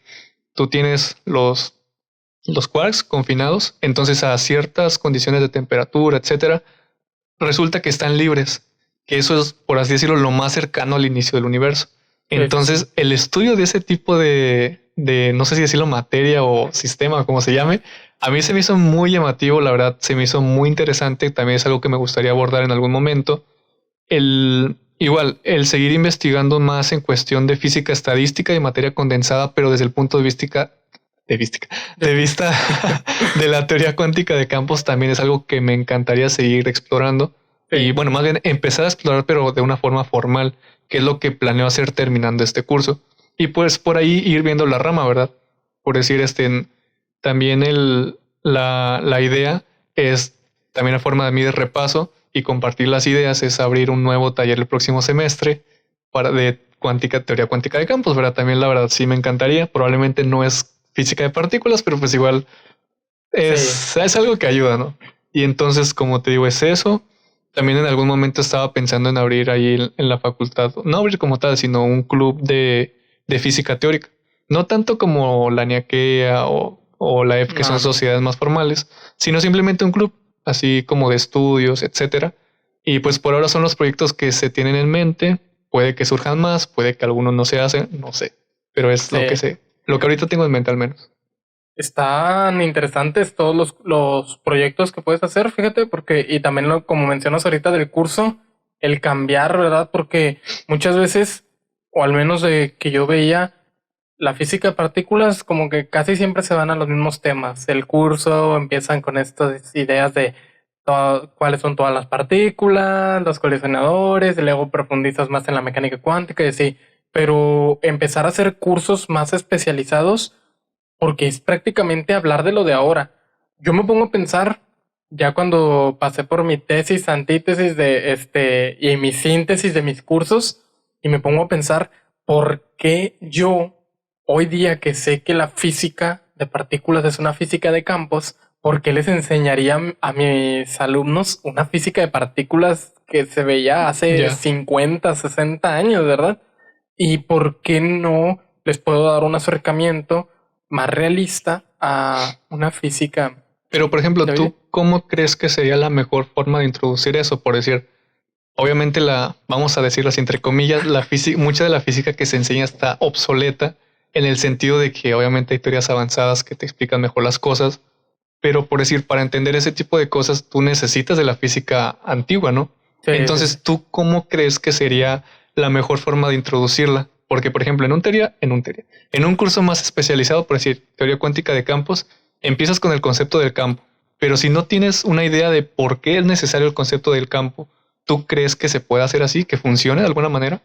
tú tienes los quarks confinados, entonces a ciertas condiciones de temperatura, etcétera, resulta que están libres, que eso es, por así decirlo, lo más cercano al inicio del universo. Entonces, el estudio de ese tipo no sé si decirlo materia o sistema, como se llame, a mí se me hizo muy llamativo, la verdad, se me hizo muy interesante, también es algo que me gustaría abordar en algún momento. Igual, el seguir investigando más en cuestión de física estadística y materia condensada, pero desde el punto de vista de la teoría cuántica de campos también es algo que me encantaría seguir explorando. Sí. Y bueno, más bien empezar a explorar, pero de una forma formal, que es lo que planeo hacer terminando este curso. Y pues por ahí ir viendo la rama, ¿verdad? Por decir, también la idea es también la forma de mí de repaso y compartir las ideas, es abrir un nuevo taller el próximo semestre de teoría cuántica de campos, ¿verdad? También la verdad sí me encantaría, probablemente no es física de partículas, pero pues igual es algo que ayuda, ¿no? Y entonces, como te digo, es eso. También en algún momento estaba pensando en abrir ahí en la facultad, no abrir como tal, sino un club de física teórica. No tanto como la NIACEA o la EF, que son sociedades más formales, sino simplemente un club, así como de estudios, etcétera. Y pues por ahora son los proyectos que se tienen en mente. Puede que surjan más, puede que algunos no se hacen, no sé. Pero es lo que ahorita tengo en mente al menos.
Están interesantes todos los proyectos que puedes hacer, fíjate, porque, y también como mencionas ahorita del curso, el cambiar, ¿verdad? Porque muchas veces, o al menos de que yo veía, la física de partículas como que casi siempre se van a los mismos temas. El curso empiezan con estas ideas de cuáles son todas las partículas, los colisionadores, y luego profundizas más en la mecánica cuántica y así. Pero empezar a hacer cursos más especializados porque es prácticamente hablar de lo de ahora. Yo me pongo a pensar, ya cuando pasé por mi tesis, antítesis y mi síntesis de mis cursos, y me pongo a pensar, ¿por qué yo, hoy día que sé que la física de partículas es una física de campos, por qué les enseñaría a mis alumnos una física de partículas que se veía hace 50, 60 años, ¿verdad? ¿Y por qué no les puedo dar un acercamiento más realista a una física?
Pero, por ejemplo, ¿tú cómo crees que sería la mejor forma de introducir eso? Por decir, obviamente vamos a decirlas entre comillas, mucha de la física que se enseña está obsoleta en el sentido de que obviamente hay teorías avanzadas que te explican mejor las cosas, pero por decir, para entender ese tipo de cosas, tú necesitas de la física antigua, ¿no? Sí, entonces, ¿tú cómo crees que sería la mejor forma de introducirla? Porque, por ejemplo, en un curso más especializado, por decir, teoría cuántica de campos, empiezas con el concepto del campo, pero si no tienes una idea de por qué es necesario el concepto del campo, ¿tú crees que se puede hacer así, que funcione de alguna manera?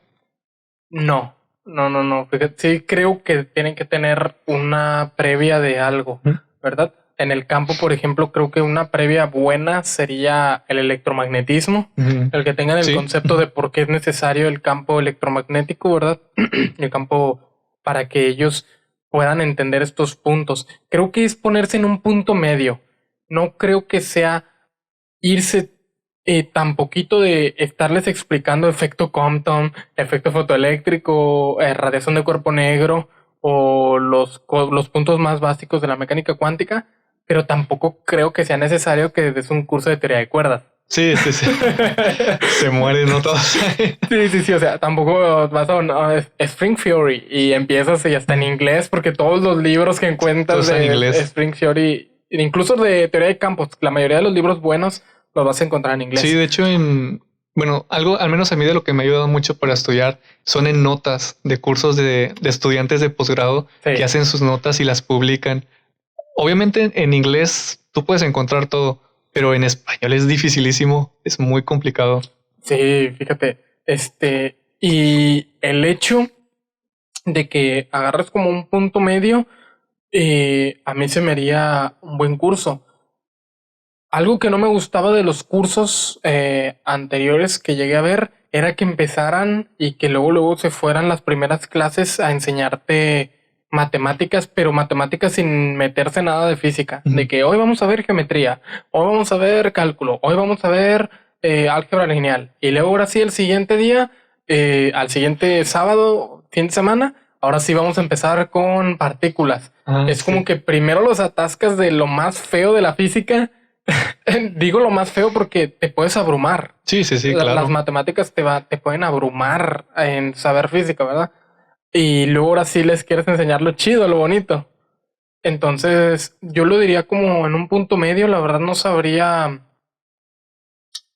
No. Fíjate, sí creo que tienen que tener una previa de algo, ¿verdad? En el campo, por ejemplo, creo que una previa buena sería el electromagnetismo, el que tengan el concepto de por qué es necesario el campo electromagnético, ¿verdad? El campo para que ellos puedan entender estos puntos. Creo que es ponerse en un punto medio. No creo que sea irse tan poquito de estarles explicando efecto Compton, efecto fotoeléctrico, radiación de cuerpo negro o los puntos más básicos de la mecánica cuántica, pero tampoco creo que sea necesario que des un curso de teoría de cuerdas.
Sí. Se mueren, ¿no? Todos.
Sí. O sea, tampoco vas a String Theory y empiezas y hasta en inglés, porque todos los libros que encuentras de String Theory, incluso de teoría de campos, la mayoría de los libros buenos los vas a encontrar en inglés.
Sí, de hecho, algo, al menos a mí de lo que me ha ayudado mucho para estudiar son en notas de cursos de estudiantes de posgrado que hacen sus notas y las publican. Obviamente en inglés tú puedes encontrar todo, pero en español es dificilísimo, es muy complicado.
Sí, fíjate, y el hecho de que agarres como un punto medio, a mí se me haría un buen curso. Algo que no me gustaba de los cursos anteriores que llegué a ver era que empezaran y que luego se fueran las primeras clases a enseñarte matemáticas, pero matemáticas sin meterse nada de física. De que hoy vamos a ver geometría, hoy vamos a ver cálculo, hoy vamos a ver álgebra lineal. Y luego ahora sí el siguiente día, al siguiente sábado, fin de semana, ahora sí vamos a empezar con partículas. Es como que primero los atascas de lo más feo de la física. Digo lo más feo porque te puedes abrumar.
Sí, claro.
Las matemáticas te pueden abrumar en saber física, ¿verdad? Y luego ahora sí les quieres enseñar lo chido, lo bonito. Entonces, yo lo diría como en un punto medio, la verdad no sabría.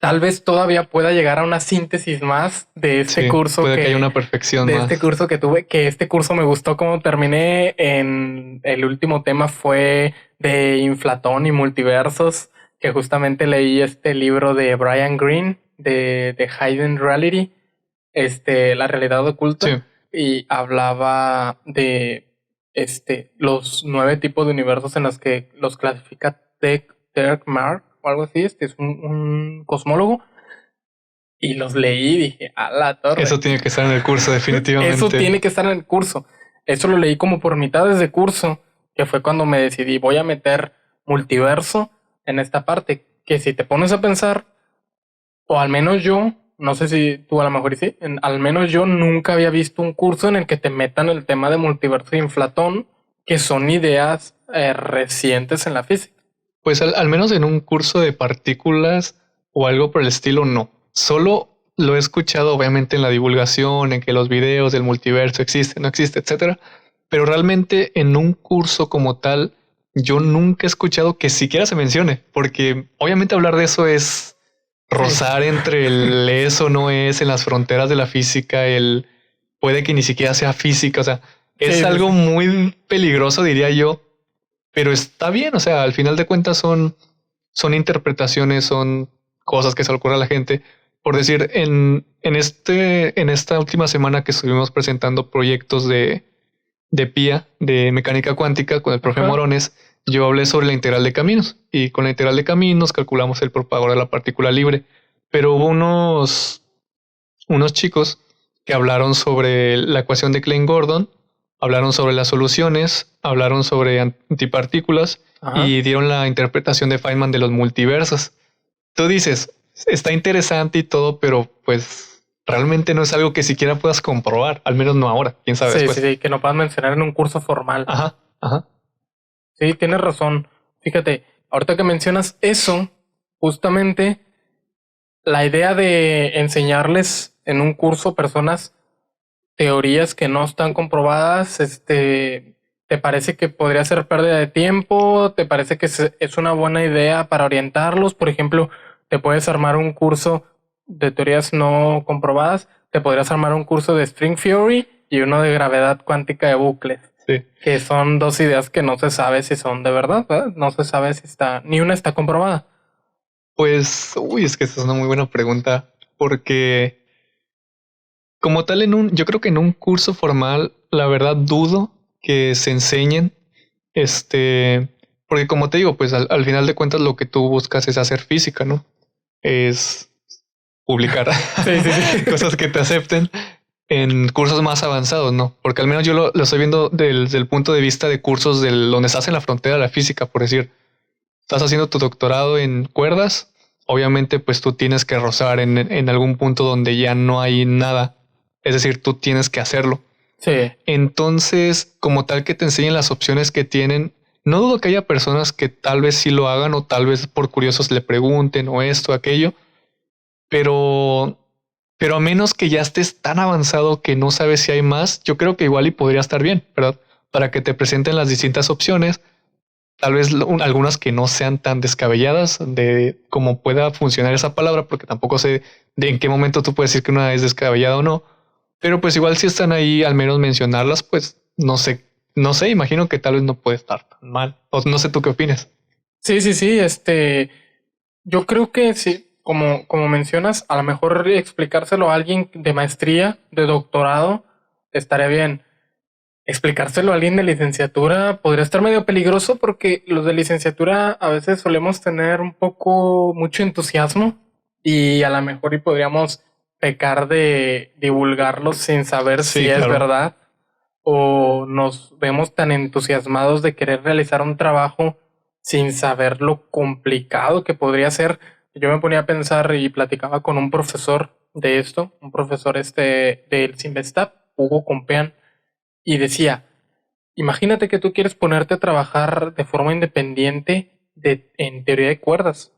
Tal vez todavía pueda llegar a una síntesis más de este curso.
Puede que haya una perfección
de
más.
Este curso que tuve, que este curso me gustó como terminé. En el último tema fue de inflatón y multiversos, que justamente leí este libro de Brian Greene, de Hidden Reality, la realidad oculta. Sí. Y hablaba de los 9 tipos de universos en los que los clasifica Derek Mark o algo así. Es un cosmólogo. Y los leí y dije, a la torre.
Eso tiene que estar en el curso, definitivamente.
Eso tiene que estar en el curso. Eso lo leí como por mitades de curso, que fue cuando me decidí, voy a meter multiverso en esta parte. Que si te pones a pensar, o al menos yo, no sé si tú a lo mejor sí, al menos yo nunca había visto un curso en el que te metan el tema de multiverso y inflatón, que son ideas recientes en la física.
Pues al menos en un curso de partículas o algo por el estilo, no. Solo lo he escuchado obviamente en la divulgación, en que los videos del multiverso existen, no existe, etcétera. Pero realmente en un curso como tal, yo nunca he escuchado que siquiera se mencione, porque obviamente hablar de eso es rozar entre el es o no es en las fronteras de la física, el puede que ni siquiera sea física. O sea, Es
Sí, sí,
algo
sí.
muy peligroso, diría yo, pero está bien. O sea, al final de cuentas son interpretaciones, son cosas que se le ocurre a la gente. Por decir, en esta última semana que estuvimos presentando proyectos de PIA, de mecánica cuántica, con el profe
Ajá.
Morones, yo hablé sobre la integral de caminos. Y con la integral de caminos calculamos el propagador de la partícula libre. Pero hubo unos chicos que hablaron sobre la ecuación de Klein-Gordon, hablaron sobre las soluciones, hablaron sobre antipartículas
Ajá.
y dieron la interpretación de Feynman de los multiversos. Tú dices, está interesante y todo, pero pues realmente no es algo que siquiera puedas comprobar, al menos no ahora, quién sabe
Sí, sí,
después.
sí, que no puedas mencionar en un curso formal.
Ajá, ajá.
Sí, tienes razón. Fíjate, ahorita que mencionas eso, justamente la idea de enseñarles en un curso a personas teorías que no están comprobadas, ¿te parece que podría ser pérdida de tiempo? ¿Te parece que es una buena idea para orientarlos? Por ejemplo, te puedes armar un curso de teorías no comprobadas, te podrías armar un curso de string theory y uno de gravedad cuántica de bucles,
Sí.
que son dos ideas que no se sabe si son de verdad, ¿verdad? No se sabe si ni una está comprobada.
Pues, uy, es que esa es una muy buena pregunta, porque como tal yo creo que en un curso formal, la verdad dudo que se enseñen, este, porque como te digo, pues al final de cuentas lo que tú buscas es hacer física, ¿no? Es publicar
Sí, sí, sí.
cosas que te acepten en cursos más avanzados, ¿no? Porque al menos yo lo estoy viendo desde el punto de vista de cursos donde estás en la frontera de la física, por decir, estás haciendo tu doctorado en cuerdas, obviamente pues tú tienes que rozar en algún punto donde ya no hay nada, es decir, tú tienes que hacerlo.
Sí.
Entonces, como tal que te enseñen las opciones que tienen, no dudo que haya personas que tal vez sí lo hagan o tal vez por curiosos le pregunten o esto, aquello, pero, pero a menos que ya estés tan avanzado que no sabes si hay más, yo creo que igual y podría estar bien, ¿verdad? Para que te presenten las distintas opciones, tal vez algunas que no sean tan descabelladas de cómo pueda funcionar esa palabra, porque tampoco sé de en qué momento tú puedes decir que una es descabellada o no, pero pues igual si están ahí, al menos mencionarlas, pues no sé, imagino que tal vez no puede estar tan mal, o no sé tú qué opinas.
Sí, sí, sí, yo creo que sí, como mencionas, a lo mejor explicárselo a alguien de maestría, de doctorado, estaría bien. Explicárselo a alguien de licenciatura podría estar medio peligroso porque los de licenciatura a veces solemos tener un poco mucho entusiasmo y a lo mejor y podríamos pecar de divulgarlos sin saber si
Sí,
es
claro.
verdad o nos vemos tan entusiasmados de querer realizar un trabajo sin saber lo complicado que podría ser. Yo me ponía a pensar y platicaba con un profesor de esto, un profesor del Simvestab, Hugo Compeán, y decía, imagínate que tú quieres ponerte a trabajar de forma independiente en teoría de cuerdas.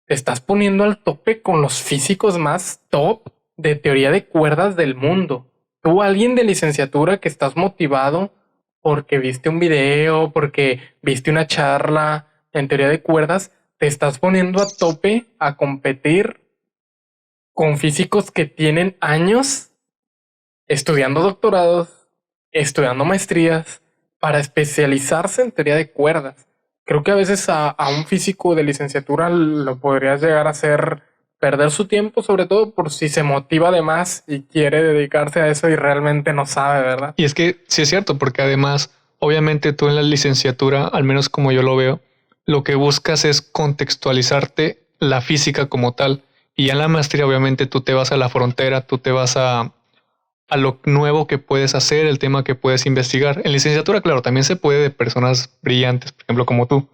Te estás poniendo al tope con los físicos más top de teoría de cuerdas del mundo. Tú, alguien de licenciatura que estás motivado porque viste un video, porque viste una charla en teoría de cuerdas, te estás poniendo a tope a competir con físicos que tienen años estudiando doctorados, estudiando maestrías para especializarse en teoría de cuerdas. Creo que a veces a un físico de licenciatura lo podrías llegar a hacer perder su tiempo, sobre todo por si se motiva de más y quiere dedicarse a eso y realmente no sabe, ¿verdad?
Y es que sí es cierto, porque además, obviamente tú en la licenciatura, al menos como yo lo veo, lo que buscas es contextualizarte la física como tal. Y ya en la maestría, obviamente, tú te vas a la frontera, tú te vas a lo nuevo que puedes hacer, el tema que puedes investigar. En licenciatura, claro, también se puede de personas brillantes, por ejemplo, como tú,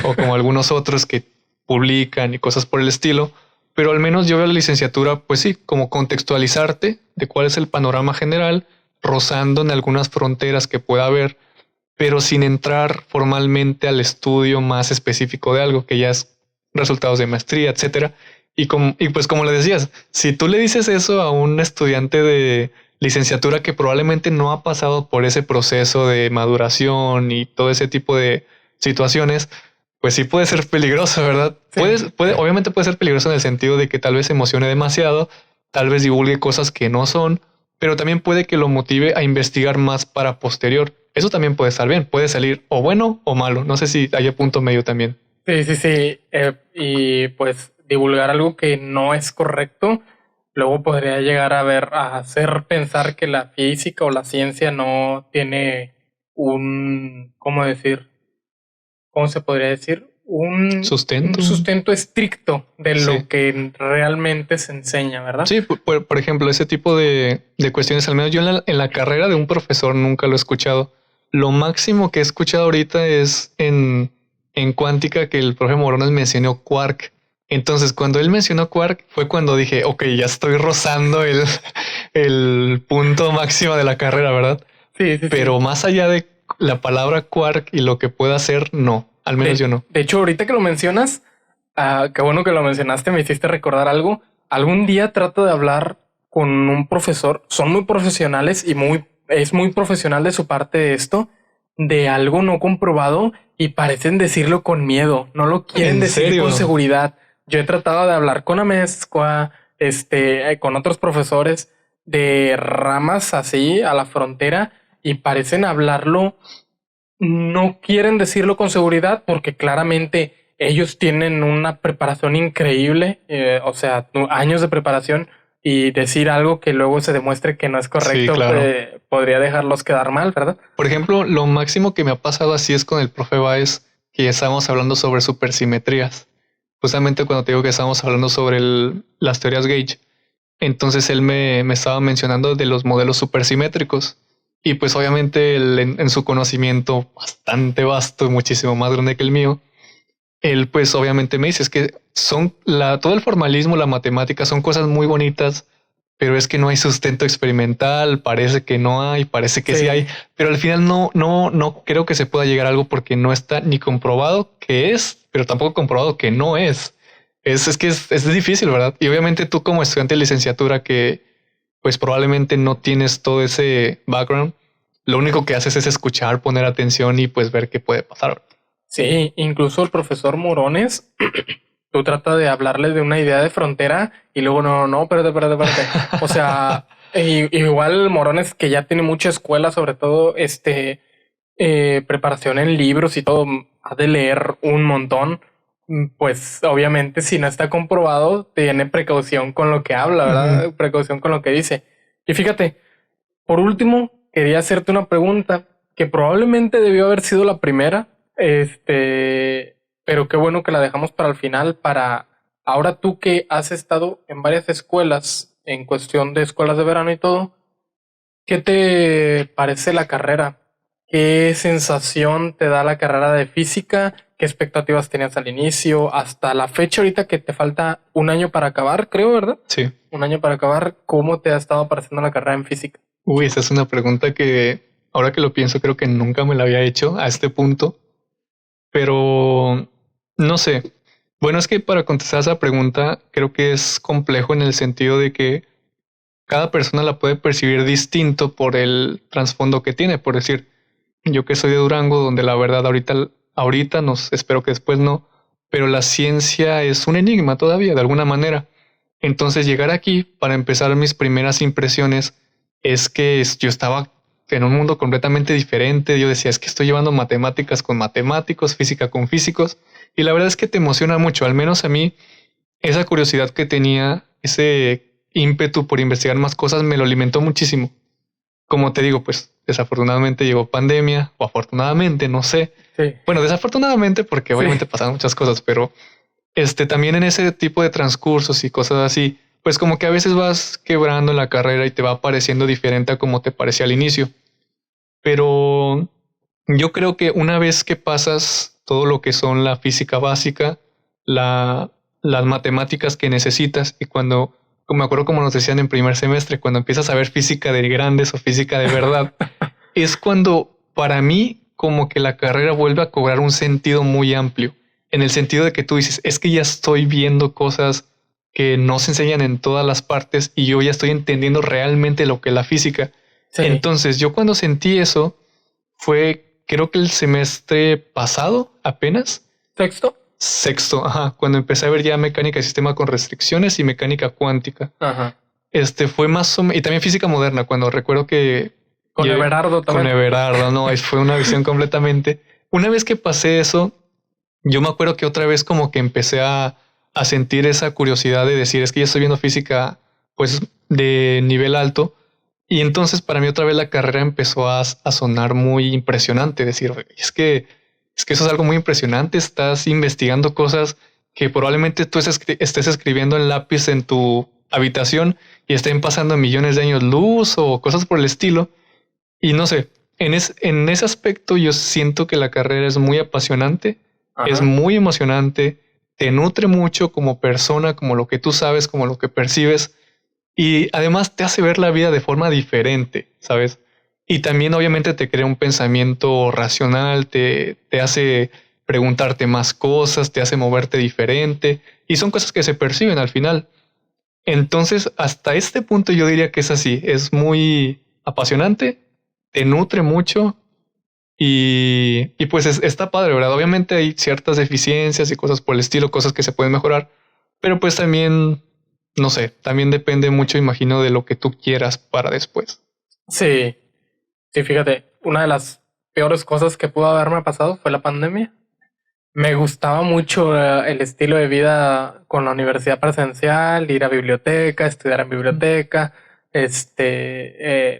o como algunos otros que publican y cosas por el estilo. Pero al menos yo veo la licenciatura, pues sí, como contextualizarte de cuál es el panorama general, rozando en algunas fronteras que pueda haber, pero sin entrar formalmente al estudio más específico de algo que ya es resultados de maestría, etcétera. Y pues como le decías, si tú le dices eso a un estudiante de licenciatura que probablemente no ha pasado por ese proceso de maduración y todo ese tipo de situaciones, pues sí puede ser peligroso, ¿verdad?
Sí,
Obviamente puede ser peligroso en el sentido de que tal vez se emocione demasiado, tal vez divulgue cosas que no son, pero también puede que lo motive a investigar más para posterior. Eso también puede estar bien, puede salir o bueno o malo. No sé si haya punto medio también.
Sí. Y pues divulgar algo que no es correcto, luego podría llegar a hacer pensar que la física o la ciencia no tiene ¿cómo decir? ¿Cómo se podría decir? Un
Sustento.
sustento estricto de
Sí.
lo que realmente se enseña, ¿verdad?
Sí, por ejemplo, ese tipo de cuestiones, al menos yo en la carrera de un profesor nunca lo he escuchado. Lo máximo que he escuchado ahorita es en cuántica que el profe Morones mencionó quark. Entonces, cuando él mencionó quark, fue cuando dije, ok, ya estoy rozando el punto máximo de la carrera, ¿verdad?
Sí.
Pero más allá de la palabra quark y lo que pueda hacer, no. Al menos yo no.
De hecho, ahorita que lo mencionas, qué bueno que lo mencionaste, me hiciste recordar algo. Algún día trato de hablar con un profesor, son muy profesionales y es muy profesional de su parte de esto, de algo no comprobado y parecen decirlo con miedo, no lo quieren
¿En
decir
serio?
con seguridad. Yo he tratado de hablar con Amezcua, con otros profesores de ramas así a la frontera y parecen hablarlo, no quieren decirlo con seguridad porque claramente ellos tienen una preparación increíble, o sea, años de preparación, y decir algo que luego se demuestre que no es
Sí,
correcto,
claro.
podría dejarlos quedar mal, ¿verdad?
Por ejemplo, lo máximo que me ha pasado así es con el profe Baez, que estábamos hablando sobre supersimetrías. Justamente cuando te digo que estábamos hablando sobre las teorías Gauge. Entonces él me estaba mencionando de los modelos supersimétricos. Y pues obviamente él, en su conocimiento bastante vasto y muchísimo más grande que el mío, él pues obviamente me dice es que todo el formalismo, la matemática son cosas muy bonitas, pero es que no hay sustento experimental, parece que no hay, parece que sí hay, pero al final no creo que se pueda llegar a algo porque no está ni comprobado que es, pero tampoco comprobado que no es. Es difícil, ¿verdad? Y obviamente tú como estudiante de licenciatura que pues probablemente no tienes todo ese background, lo único que haces es escuchar, poner atención y pues ver qué puede pasar.
Sí, incluso el profesor Morones, tú tratas de hablarles de una idea de frontera y luego no, espérate. O sea, igual Morones que ya tiene mucha escuela, sobre todo preparación en libros y todo, ha de leer un montón. Pues obviamente si no está comprobado, tiene precaución con lo que habla, ¿verdad? Precaución con lo que dice. Y fíjate, por último, quería hacerte una pregunta que probablemente debió haber sido la primera, pero qué bueno que la dejamos para el final, para ahora tú que has estado en varias escuelas, en cuestión de escuelas de verano y todo, ¿qué te parece la carrera? ¿Qué sensación te da la carrera de física? ¿Qué expectativas tenías al inicio? Hasta la fecha ahorita que te falta un año para acabar, creo, ¿verdad?
Sí.
Un año para acabar. ¿Cómo te ha estado pareciendo la carrera en física?
Uy, esa es una pregunta que ahora que lo pienso creo que nunca me la había hecho a este punto, pero no sé. Bueno, es que para contestar esa pregunta creo que es complejo en el sentido de que cada persona la puede percibir distinto por el trasfondo que tiene. Por decir, yo que soy de Durango, donde la verdad ahorita espero que después no, pero la ciencia es un enigma todavía, de alguna manera. Entonces llegar aquí, para empezar mis primeras impresiones, es que yo estaba en un mundo completamente diferente. Yo decía, es que estoy llevando matemáticas con matemáticos, física con físicos, y la verdad es que te emociona mucho, al menos a mí, esa curiosidad que tenía, ese ímpetu por investigar más cosas, me lo alimentó muchísimo. Como te digo, pues desafortunadamente llegó pandemia, o afortunadamente, no sé.
Sí.
Bueno, desafortunadamente porque obviamente pasaron muchas cosas, pero también en ese tipo de transcursos y cosas así, pues como que a veces vas quebrando en la carrera y te va pareciendo diferente a como te parecía al inicio. Pero yo creo que una vez que pasas todo lo que son la física básica, las matemáticas que necesitas y como me acuerdo como nos decían en primer semestre, cuando empiezas a ver física de grandes o física de verdad, es cuando para mí como que la carrera vuelve a cobrar un sentido muy amplio, en el sentido de que tú dices, es que ya estoy viendo cosas que no se enseñan en todas las partes y yo ya estoy entendiendo realmente lo que es la física.
Sí.
Entonces yo cuando sentí eso fue creo que el semestre pasado apenas.
Sexto,
Cuando empecé a ver ya mecánica de sistema con restricciones y mecánica cuántica.
Ajá.
fue más o menos, y también física moderna, cuando recuerdo que
Con
llegué-
Everardo
con
también.
Everardo, no, fue una visión completamente. Una vez que pasé eso, yo me acuerdo que otra vez como que empecé a sentir esa curiosidad de decir, es que ya estoy viendo física pues de nivel alto. Y entonces para mí otra vez la carrera empezó a sonar muy impresionante. Decir, es que eso es algo muy impresionante. Estás investigando cosas que probablemente tú estés escribiendo en lápiz en tu habitación y estén pasando millones de años luz o cosas por el estilo. Y no sé, en ese aspecto yo siento que la carrera es muy apasionante, es
Ajá.
muy emocionante, te nutre mucho como persona, como lo que tú sabes, como lo que percibes. Y además te hace ver la vida de forma diferente, ¿sabes? Y también obviamente te crea un pensamiento racional, te hace preguntarte más cosas, te hace moverte diferente. Y son cosas que se perciben al final. Entonces, hasta este punto yo diría que es así. Es muy apasionante, te nutre mucho y pues está padre, ¿verdad? Obviamente hay ciertas deficiencias y cosas por el estilo, cosas que se pueden mejorar, pero pues también, no sé, también depende mucho, imagino, de lo que tú quieras para después.
Sí, sí, fíjate, una de las peores cosas que pudo haberme pasado fue la pandemia. Me gustaba mucho el estilo de vida con la universidad presencial, ir a biblioteca, estudiar en biblioteca,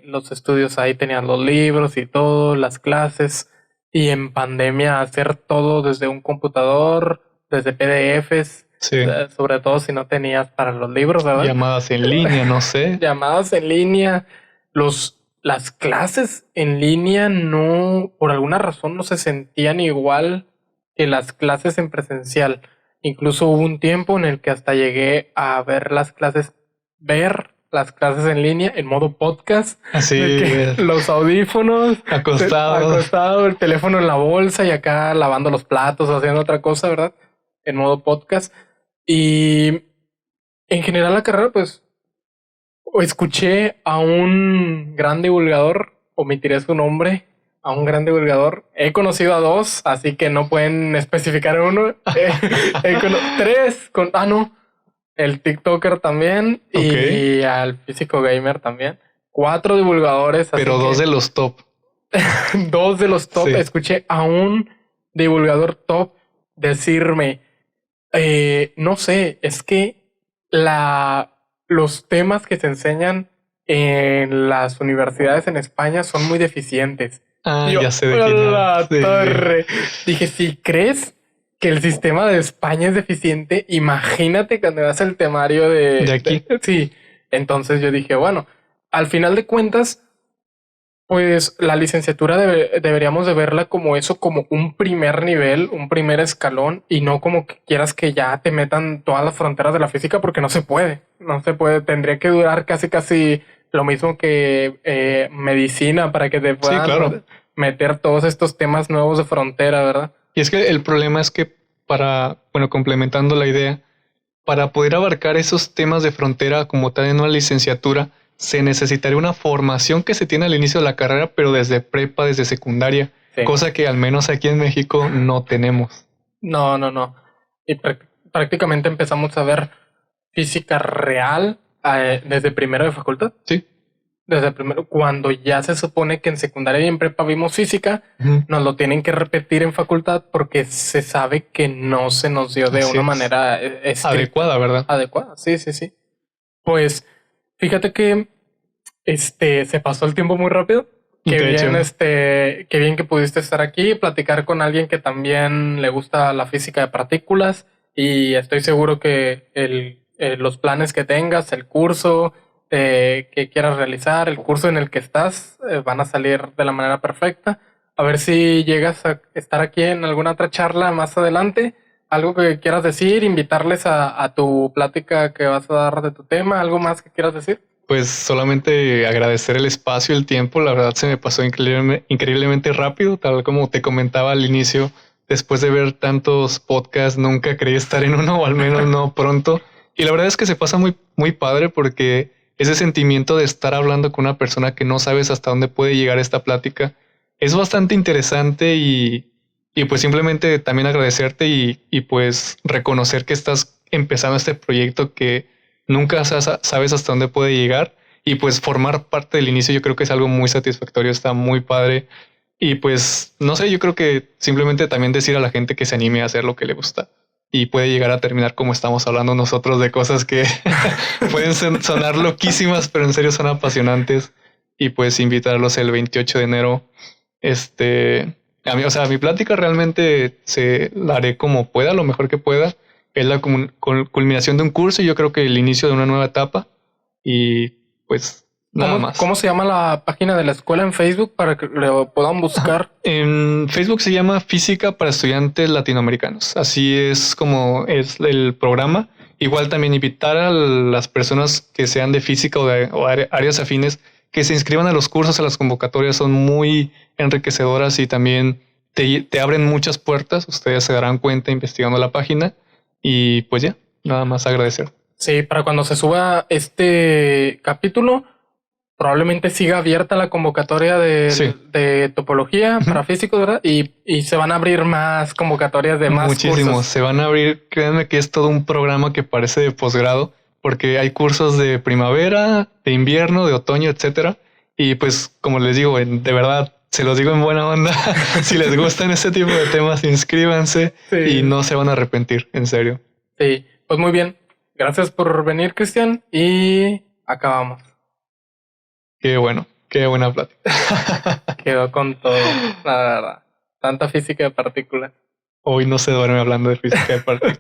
los estudios ahí tenían los libros y todo, las clases, y en pandemia hacer todo desde un computador, desde PDFs,
Sí,
sobre todo si no tenías para los libros, ¿verdad?
llamadas en línea, no sé.
Llamadas en línea, las clases en línea no, por alguna razón no se sentían igual que las clases en presencial. Incluso hubo un tiempo en el que hasta llegué a ver las clases en línea en modo podcast,
Así,
de que los audífonos,
acostado.
acostado, el teléfono en la bolsa y acá lavando los platos o haciendo otra cosa, ¿verdad? En modo podcast. Y en general la carrera, pues escuché a un gran divulgador, omitiré su nombre, a un gran divulgador. He conocido a dos, así que no pueden especificar uno. Tres, no, el TikToker también
Ok,
y al físico gamer también. Cuatro divulgadores, así
pero dos
que
de los top.
dos de los top.
Sí.
Escuché a un divulgador top decirme, no sé, es que los temas que se enseñan en las universidades en España son muy deficientes.
Ah,
Y yo,
ya sé de
¡a
quién
la
hablas. Sí.
torre! Dije, si crees que el sistema de España es deficiente, imagínate cuando veas el temario
De aquí.
Sí, entonces yo dije, bueno, al final de cuentas pues la licenciatura deberíamos de verla como eso, como un primer nivel, un primer escalón, y no como que quieras que ya te metan todas las fronteras de la física, porque no se puede, no se puede, tendría que durar casi lo mismo que medicina para que te
Sí, claro.
puedan meter todos estos temas nuevos de frontera, ¿verdad?
Y es que el problema es que bueno, complementando la idea, para poder abarcar esos temas de frontera como tal en una licenciatura, se necesitaría una formación que se tiene al inicio de la carrera, pero desde prepa, desde secundaria,
Sí.
cosa que al menos aquí en México no tenemos.
No. Y prácticamente empezamos a ver física real desde primero de facultad.
Sí.
Desde primero, cuando ya se supone que en secundaria y en prepa vimos física,
Ujú.
nos lo tienen que repetir en facultad porque se sabe que no se nos dio de
Así
una
es.
manera
Adecuada, ¿verdad?
adecuada. Sí. Pues fíjate que se pasó el tiempo muy rápido. Qué
De
bien,
hecho,
qué bien que pudiste estar aquí, platicar con alguien que también le gusta la física de partículas y estoy seguro que los planes que tengas, el curso que quieras realizar, el curso en el que estás, van a salir de la manera perfecta. A ver si llegas a estar aquí en alguna otra charla más adelante. Algo que quieras decir, invitarles a tu plática que vas a dar de tu tema, algo más que quieras decir.
pues solamente agradecer el espacio, el tiempo. La verdad se me pasó increíblemente rápido, tal como te comentaba al inicio. Después de ver tantos podcasts, nunca creí estar en uno, o al menos no pronto. Y la verdad es que se pasa muy padre porque ese sentimiento de estar hablando con una persona que no sabes hasta dónde puede llegar esta plática es bastante interesante y pues simplemente también agradecerte y pues reconocer que estás empezando este proyecto que nunca sabes hasta dónde puede llegar. Y pues formar parte del inicio yo creo que es algo muy satisfactorio, está muy padre. Y pues, no sé, yo creo que simplemente también decir a la gente que se anime a hacer lo que le gusta. Y puede llegar a terminar como estamos hablando nosotros de cosas que pueden sonar loquísimas, pero en serio son apasionantes. Y pues invitarlos el 28 de enero. A mí, o sea, mi plática realmente la haré como pueda, lo mejor que pueda. Es la culminación de un curso y yo creo que el inicio de una nueva etapa. Y pues nada más.
¿Cómo se llama la página de la escuela en Facebook para que lo puedan buscar?
En Facebook se llama Física para Estudiantes Latinoamericanos. Así es como es el programa. Igual también invitar a las personas que sean de física o áreas afines que se inscriban a los cursos, a las convocatorias. Son muy enriquecedoras y también te abren muchas puertas. Ustedes se darán cuenta investigando la página. Y pues ya, nada más agradecer.
Sí, para cuando se suba este capítulo, probablemente siga abierta la convocatoria de topología para físicos, ¿verdad? Y se van a abrir más convocatorias de más
Muchísimos.
cursos.
Se van a abrir, créanme que es todo un programa que parece de posgrado, porque hay cursos de primavera, de invierno, de otoño, etcétera. Y pues, como les digo, de verdad, se los digo en buena onda. Si les gustan ese tipo de temas, inscríbanse y no se van a arrepentir, en serio.
Sí, pues muy bien. Gracias por venir, Cristian, y acabamos.
Qué bueno, qué buena plática.
Quedó con todo, la verdad. Tanta física de partículas.
Hoy no se duerme hablando de física de partículas.